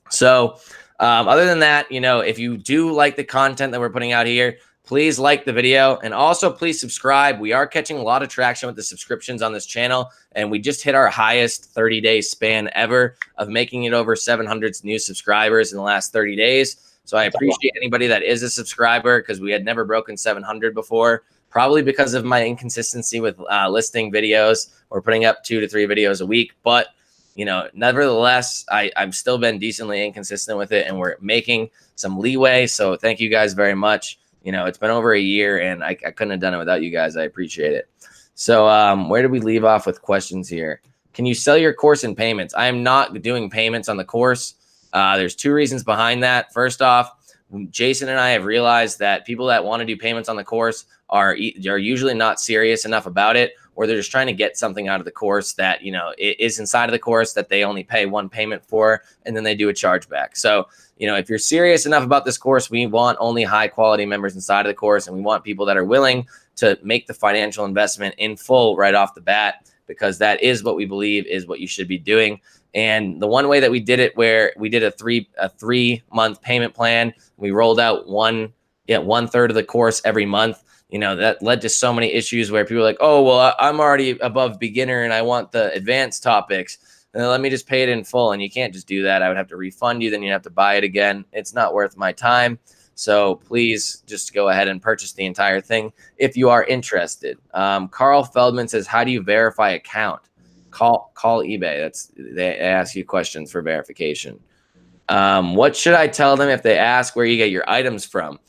So other than that, if you do like the content that we're putting out here, please like the video and also please subscribe. We are catching a lot of traction with the subscriptions on this channel, and we just hit our highest 30-day span ever of making it over 700 new subscribers in the last 30 days. So I appreciate anybody that is a subscriber, because we had never broken 700 before, probably because of my inconsistency with listing videos. We're putting up 2 to 3 videos a week, but nevertheless, I've still been decently inconsistent with it, and we're making some leeway. So thank you guys very much. It's been over a year, and I couldn't have done it without you guys. I appreciate it. So where did we leave off with questions here? Can you sell your course in payments? I am not doing payments on the course. There's 2 reasons behind that. First off, Jason and I have realized that people that want to do payments on the course are usually not serious enough about it, or they're just trying to get something out of the course that, it is inside of the course that they only pay 1 payment for, and then they do a chargeback. So, if you're serious enough about this course, we want only high quality members inside of the course, and we want people that are willing to make the financial investment in full right off the bat, because that is what we believe is what you should be doing. And the one way that we did it, where we did a 3-month payment plan, we rolled out 1/3 of the course every month. That led to so many issues where people are like, oh, well, I'm already above beginner and I want the advanced topics. And let me just pay it in full. And you can't just do that. I would have to refund you. Then you have to buy it again. It's not worth my time. So please just go ahead and purchase the entire thing if you are interested. Carl Feldman says, how do you verify account? Call eBay. They ask you questions for verification. What should I tell them if they ask where you get your items from?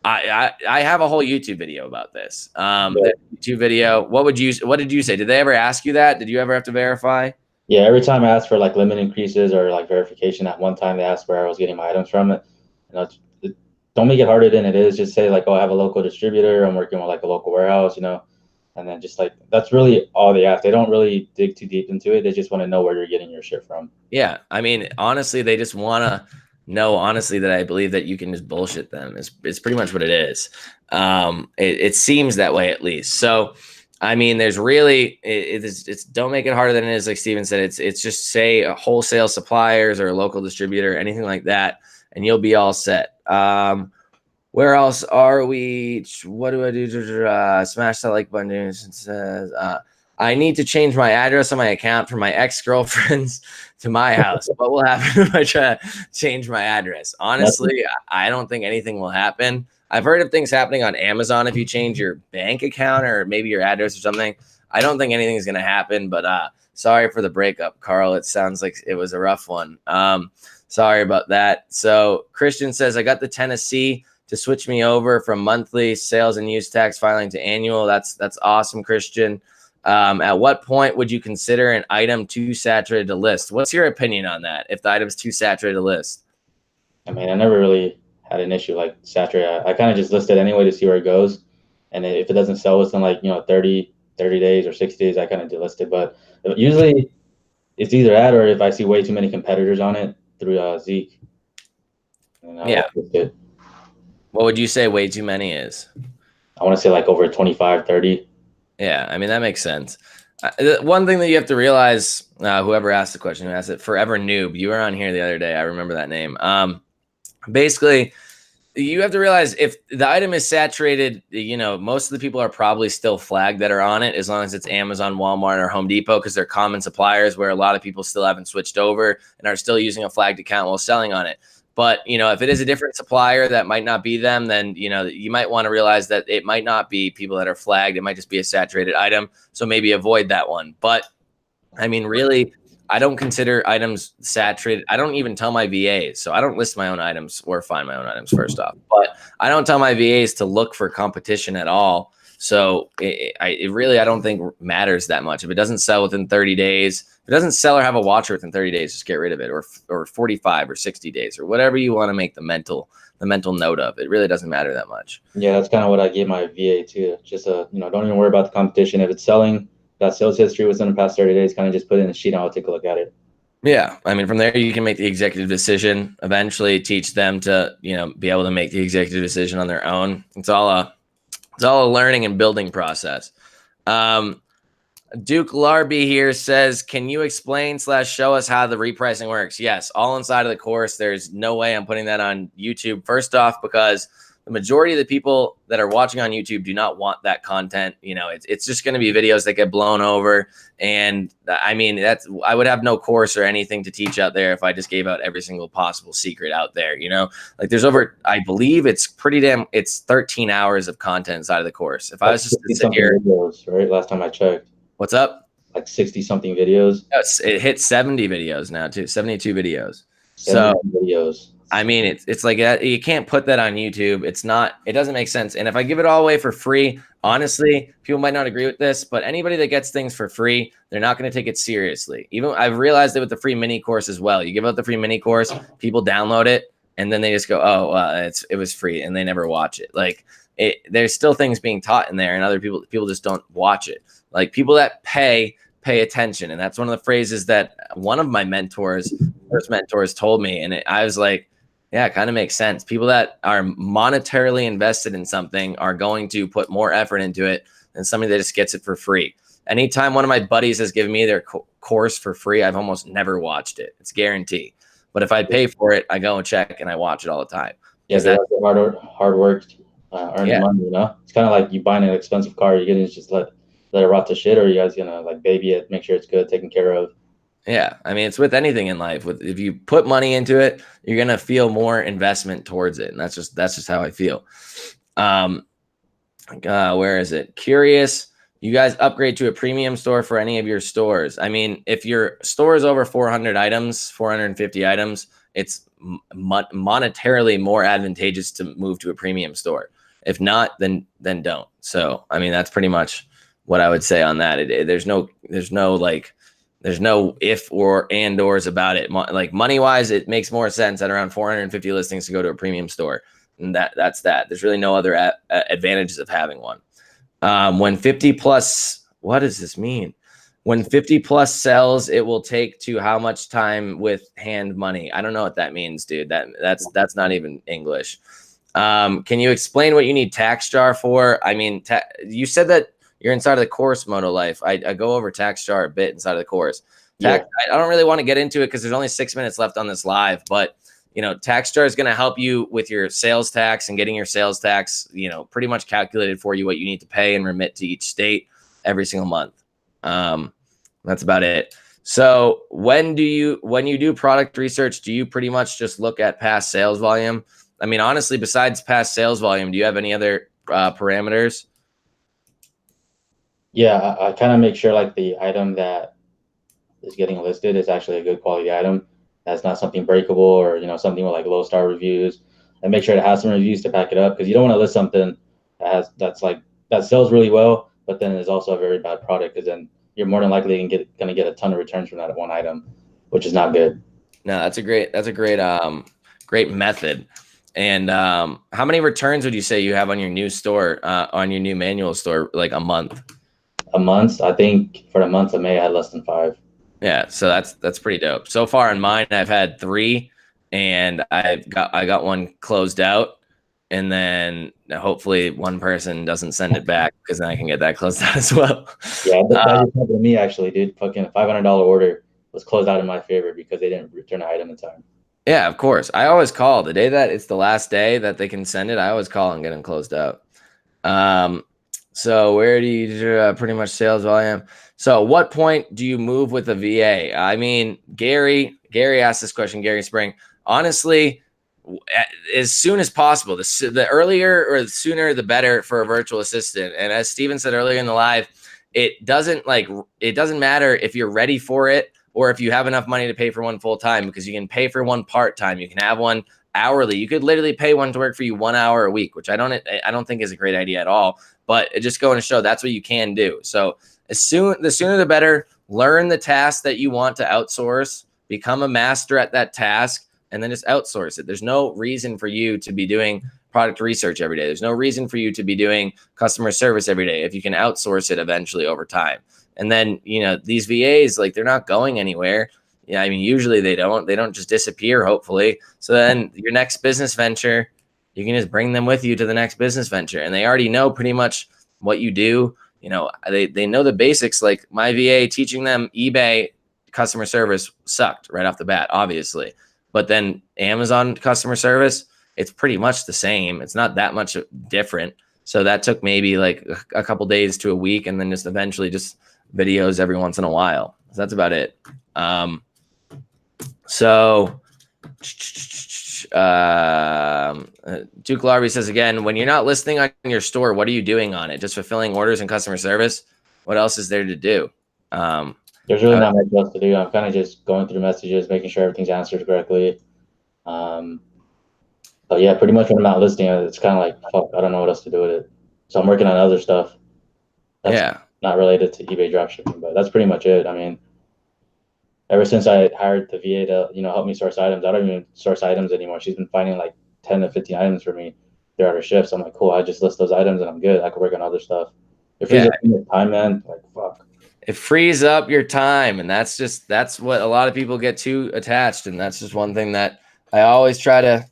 I have a whole YouTube video about this. The YouTube video. What did you say? Did they ever ask you that? Did you ever have to verify? Yeah, every time I asked for like limit increases or like verification, at one time they asked where I was getting my items from. Don't make it harder than it is. Just say like, oh, I have a local distributor. I'm working with like a local warehouse, and then just like, that's really all they ask. They don't really dig too deep into it. They just want to know where you're getting your shit from. Yeah, I mean, honestly, they just want to know, honestly, that I believe that you can just bullshit them. It's pretty much what it is. It seems that way, at least. So, I mean, there's really, it's don't make it harder than it is. Like Steven said, it's just say a wholesale suppliers or a local distributor, anything like that, and you'll be all set. Where else are we? What do I do? Smash that like button. It says, I need to change my address on my account from my ex-girlfriend's to my house. What will happen if I try to change my address? Honestly, I don't think anything will happen. I've heard of things happening on Amazon if you change your bank account or maybe your address or something. I don't think anything is going to happen, but sorry for the breakup, Carl. It sounds like it was a rough one. Sorry about that. So Christian says, I got the Tennessee to switch me over from monthly sales and use tax filing to annual. That's awesome, Christian. At what point would you consider an item too saturated to list? What's your opinion on that, if the item's too saturated to list? I mean, I never really had an issue like saturated. I kind of just list it anyway to see where it goes. And if it doesn't sell within like, 30 days or 60 days, I kind of delist it. But usually it's either that or if I see way too many competitors on it through Zeek. Yeah. What would you say way too many is? I want to say like over 25, 30. Yeah, I mean, that makes sense. One thing that you have to realize, whoever asked the question, who asked it, Forever Noob, you were on here the other day. I remember that name. Basically, you have to realize if the item is saturated, most of the people are probably still flagged that are on it, as long as it's Amazon, Walmart, or Home Depot, because they're common suppliers where a lot of people still haven't switched over and are still using a flagged account while selling on it. But, if it is a different supplier that might not be them, then, you might want to realize that it might not be people that are flagged. It might just be a saturated item. So maybe avoid that one. But I mean, really, I don't consider items saturated. I don't even tell my VAs. So I don't list my own items or find my own items first off. But I don't tell my VAs to look for competition at all. So it really, I don't think matters that much. If it doesn't sell within 30 days, if it doesn't sell or have a watcher within 30 days, just get rid of it, or 45 or 60 days or whatever you want to make the mental note of. It really doesn't matter that much. Yeah, that's kind of what I gave my VA too. Just don't even worry about the competition. If it's selling, that sales history within the past 30 days, kind of just put it in a sheet and I'll take a look at it. Yeah. I mean, from there, you can make the executive decision, eventually teach them to, be able to make the executive decision on their own. It's all a learning and building process. Duke Larby here says, can you explain / show us how the repricing works? Yes, all inside of the course. There's no way I'm putting that on YouTube. First off, because the majority of the people that are watching on YouTube do not want that content. It's just going to be videos that get blown over. And I mean, I would have no course or anything to teach out there if I just gave out every single possible secret out there. Like there's I believe it's 13 hours of content inside of the course. If I was just to sit here, videos, right? Last time I checked. What's up? Like 60 something videos. Yes, it hit 70 videos now too, 72 videos. 70 videos. I mean, it's like you can't put that on YouTube. It doesn't make sense. And if I give it all away for free, honestly, people might not agree with this, but anybody that gets things for free, they're not going to take it seriously. Even I've realized it with the free mini course as well. You give out the free mini course, people download it, and then they just go, "Oh, it was free," and they never watch it. Like there's still things being taught in there, and other people just don't watch it. Like people that pay attention, and that's one of the phrases that one of my first mentors told me, and I was like, yeah, it kind of makes sense. People that are monetarily invested in something are going to put more effort into it than somebody that just gets it for free. Anytime one of my buddies has given me their course for free, I've almost never watched it. It's guaranteed. But if I pay for it, I go and check and I watch it all the time. Yeah, that's hard work, earning money. It's kind of like you buying an expensive car. You're gonna just let it rot to shit, or are you guys gonna like baby it, make sure it's good, taken care of? Yeah, I mean, it's with anything in life. If you put money into it, you're gonna feel more investment towards it, and that's just how I feel. Where is it? Curious. You guys upgrade to a premium store for any of your stores? I mean, if your store is over 400 items, 450 items, it's monetarily more advantageous to move to a premium store. If not, then don't. So, I mean, that's pretty much what I would say on that. There's no if or and ors about it. Like money wise, it makes more sense at around 450 listings to go to a premium store. And that's that. There's really no other advantages of having one. When 50 plus, what does this mean? When 50 plus sells, it will take to how much time with hand money? I don't know what that means, dude. That's not even English. Can you explain what you need tax jar for? I mean, you said that you're inside of the course, Moto Life. I go over tax jar a bit inside of the course. I don't really want to get into it because there's only 6 minutes left on this live, but tax jar is going to help you with your sales tax and getting your sales tax, pretty much calculated for you what you need to pay and remit to each state every single month. That's about it. So when you do product research, do you pretty much just look at past sales volume? I mean, honestly, besides past sales volume, do you have any other parameters? Yeah, I kind of make sure like the item that is getting listed is actually a good quality item. That's not something breakable or something with like low star reviews, and make sure it has some reviews to back it up, because you don't want to list something that sells really well, but then is also a very bad product, because then you're more than likely gonna get a ton of returns from that one item, which is not good. No, that's a great method. And how many returns would you say you have on your new store, on your new manual store, like a month? A month, I think for the month of May, I had less than 5. Yeah, so that's pretty dope. So far in mine, I've had 3, and I got one closed out. and then hopefully one person doesn't send it back, because then I can get that closed out as well. Yeah, that just happened to me actually, dude. Fucking $500 order was closed out in my favor because they didn't return the item in time. Yeah, of course. I always call the day that it's the last day that they can send it. I always call and get them closed out. So where do you pretty much sales volume? So what point do you move with a VA? I mean, Gary asked this question, Gary Spring. Honestly, as soon as possible. The earlier or the sooner, the better for a virtual assistant. And as Steven said earlier in the live, it doesn't matter if you're ready for it or if you have enough money to pay for one full time, because you can pay for one part time. You can have one hourly. You could literally pay one to work for you 1 hour a week, which I don't think is a great idea at all. But it just going to show that's what you can do. So the sooner the better. Learn the task that you want to outsource. Become a master at that task, and then just outsource it. There's no reason for you to be doing product research every day. There's no reason for you to be doing customer service every day if you can outsource it eventually over time. And then, these VAs, like, they're not going anywhere. Yeah, I mean, usually they don't just disappear, hopefully. So then your next business venture, you can just bring them with you to the next business venture, and they already know pretty much what you do. They know the basics. Like my VA, teaching them eBay customer service sucked right off the bat, obviously. But then Amazon customer service, it's pretty much the same. It's not that much different. So that took maybe like a couple days to a week, and then just eventually just videos every once in a while. So that's about it. Duke Larby says again, when you're not listing on your store, what are you doing on it? Just fulfilling orders and customer service? What else is there to do? There's really not much else to do. I'm kind of just going through messages, making sure everything's answered correctly. But yeah, pretty much when I'm not listing it, it's kind of like, fuck, I don't know what else to do with it. So I'm working on other stuff that's not related to eBay dropshipping, but that's pretty much it. I mean, ever since I hired the VA to, help me source items, I don't even source items anymore. She's been finding like 10 to 15 items for me throughout her shifts. I'm like, cool, I just list those items and I'm good. I can work on other stuff. It frees up your time, man. Like, fuck. It frees up your time, and that's what a lot of people get too attached, and that's just one thing that I always try to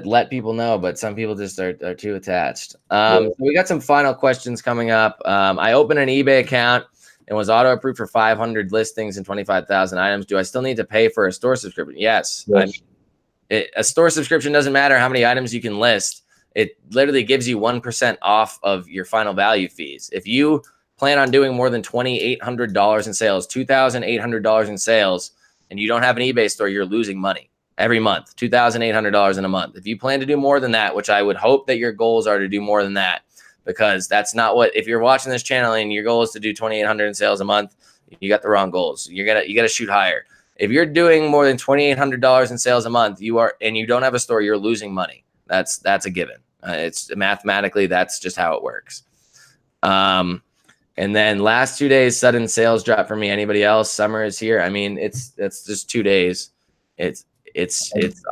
let people know, but some people just are too attached. So we got some final questions coming up. I opened an eBay account and was auto approved for 500 listings and 25,000 items. Do I still need to pay for a store subscription? Yes. I mean, a store subscription doesn't matter how many items you can list. It literally gives you 1% off of your final value fees. If you plan on doing more than $2,800 in sales, $2,800 in sales, and you don't have an eBay store, you're losing money every month, $2,800 in a month. If you plan to do more than that, which I would hope that your goals are to do more than that, because that's not what, if you're watching this channel and your goal is to do 2,800 in sales a month, you got the wrong goals. You gotta shoot higher. If you're doing more than $2,800 in sales a month, and you don't have a store, you're losing money. That's a given. It's mathematically, that's just how it works. And then last 2 days, sudden sales drop for me. Anybody else? Summer is here. I mean, it's just 2 days. It's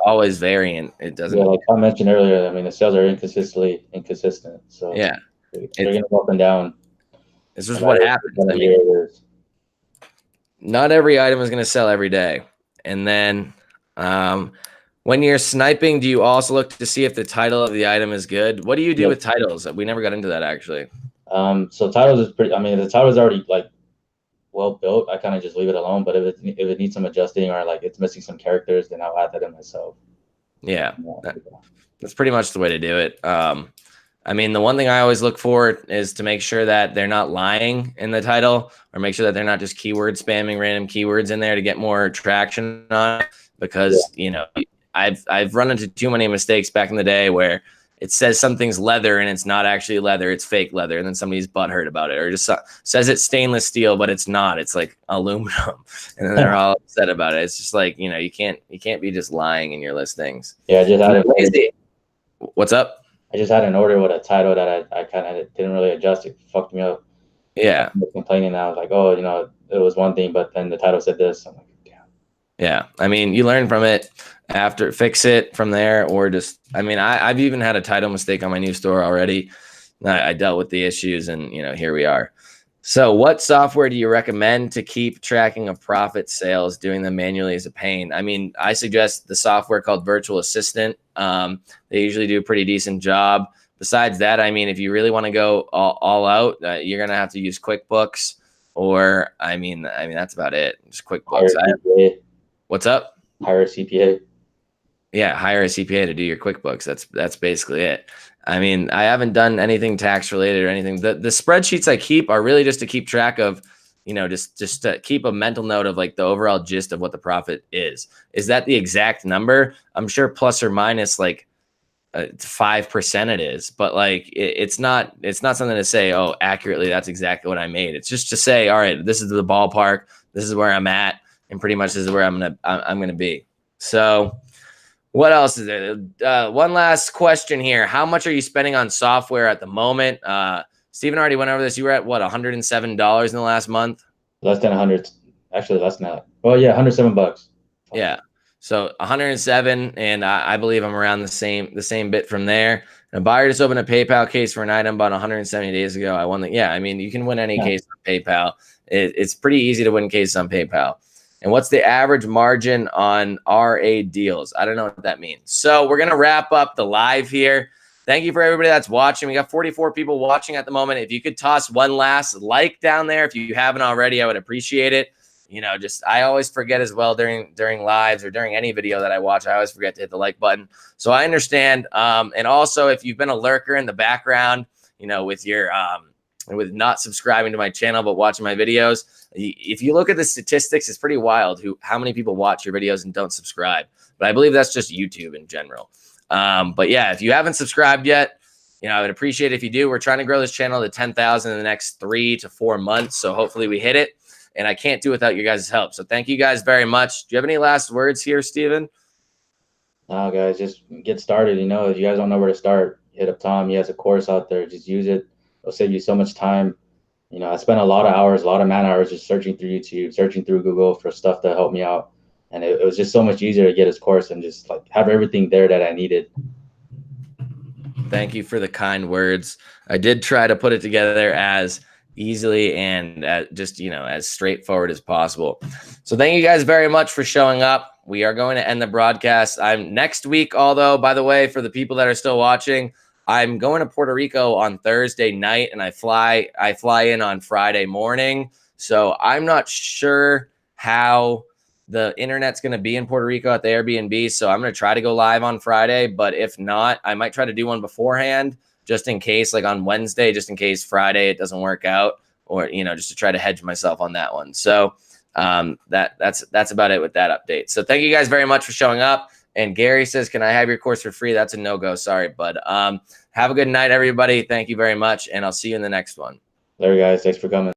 always varying. It doesn't. Yeah, like I mentioned earlier, I mean, the sales are inconsistent. So yeah, they're going to go up and down. This is what happens. I mean, not every item is going to sell every day. And then when you're sniping, do you also look to see if the title of the item is good? What do you do with titles? We never got into that, actually. So titles is pretty, I mean, if the title is already like well built, I kind of just leave it alone. But if it needs some adjusting or like it's missing some characters, then I'll add that in myself. Yeah, that's pretty much the way to do it. I mean, the one thing I always look for is to make sure that they're not lying in the title, or make sure that they're not just keyword spamming random keywords in there to get more traction on it. Because I've run into too many mistakes back in the day where it says something's leather and it's not actually leather, it's fake leather, and then somebody's butthurt about it, or just says it's stainless steel, but it's not, it's like aluminum, and then they're all upset about it. It's just like, you can't be just lying in your listings. Yeah, What's up? I just had an order with a title that I kind of didn't really adjust. It fucked me up. Yeah. I was complaining. I was like, oh, it was one thing, but then the title said this. I'm like, damn. Yeah. I mean, you learn from it after, fix it from there, or just, I mean, I've even had a title mistake on my new store already. I dealt with the issues, and here we are. So what software do you recommend to keep tracking of profit sales? Doing them manually is a pain. I mean, I suggest the software called Virtual Assistant. They usually do a pretty decent job. Besides that, I mean, if you really want to go all out, you're going to have to use QuickBooks, or I mean, that's about it. Just QuickBooks. What's up? Hire a CPA. Yeah, hire a CPA to do your QuickBooks. That's basically it. I mean, I haven't done anything tax related or anything. The spreadsheets I keep are really just to keep track of, just to keep a mental note of like the overall gist of what the profit is. Is that the exact number? I'm sure plus or minus like 5% it is, but like it's not something to say, oh, accurately that's exactly what I made. It's just to say, all right, this is the ballpark, this is where I'm at, and pretty much this is where I'm gonna be. So what else is there? One last question here. How much are you spending on software at the moment? Steven already went over this. You were at what, $107 in the last month? Less than 100. Actually, less than that. Well, yeah, $107. Yeah. So 107, and I believe I'm around the same bit from there. And a buyer just opened a PayPal case for an item about 170 days ago. I won the, yeah, I mean, you can win any case on PayPal. It's pretty easy to win cases on PayPal. And what's the average margin on RA deals? I don't know what that means. So we're going to wrap up the live here. Thank you for everybody that's watching. We got 44 people watching at the moment. If you could toss one last like down there, if you haven't already, I would appreciate it. I always forget as well during lives or during any video that I watch, I always forget to hit the like button. So I understand. And also, if you've been a lurker in the background, with your with not subscribing to my channel but watching my videos, if you look at the statistics, it's pretty wild how many people watch your videos and don't subscribe. But I believe that's just YouTube in general. But yeah, if you haven't subscribed yet, I would appreciate it if you do. We're trying to grow this channel to 10,000 in the next 3 to 4 months. So hopefully we hit it. And I can't do without your guys' help. So thank you guys very much. Do you have any last words here, Steven? No, guys, just get started. If you guys don't know where to start, hit up Tom. He has a course out there. Just use it. It'll save you so much time. I spent a lot of hours, a lot of man hours just searching through YouTube, searching through Google for stuff to help me out. And it was just so much easier to get his course and just like have everything there that I needed. Thank you for the kind words. I did try to put it together as easily and as straightforward as possible. So thank you guys very much for showing up. We are going to end the broadcast. I'm next week, although, by the way, for the people that are still watching, I'm going to Puerto Rico on Thursday night, and I fly in on Friday morning. So I'm not sure how the internet's going to be in Puerto Rico at the Airbnb. So I'm going to try to go live on Friday, but if not, I might try to do one beforehand, just in case, like on Wednesday, just in case Friday it doesn't work out, or just to try to hedge myself on that one. So that's about it with that update. So thank you guys very much for showing up. And Gary says, can I have your course for free? That's a no-go. Sorry, bud. Have a good night, everybody. Thank you very much, and I'll see you in the next one. Later, guys. Thanks for coming.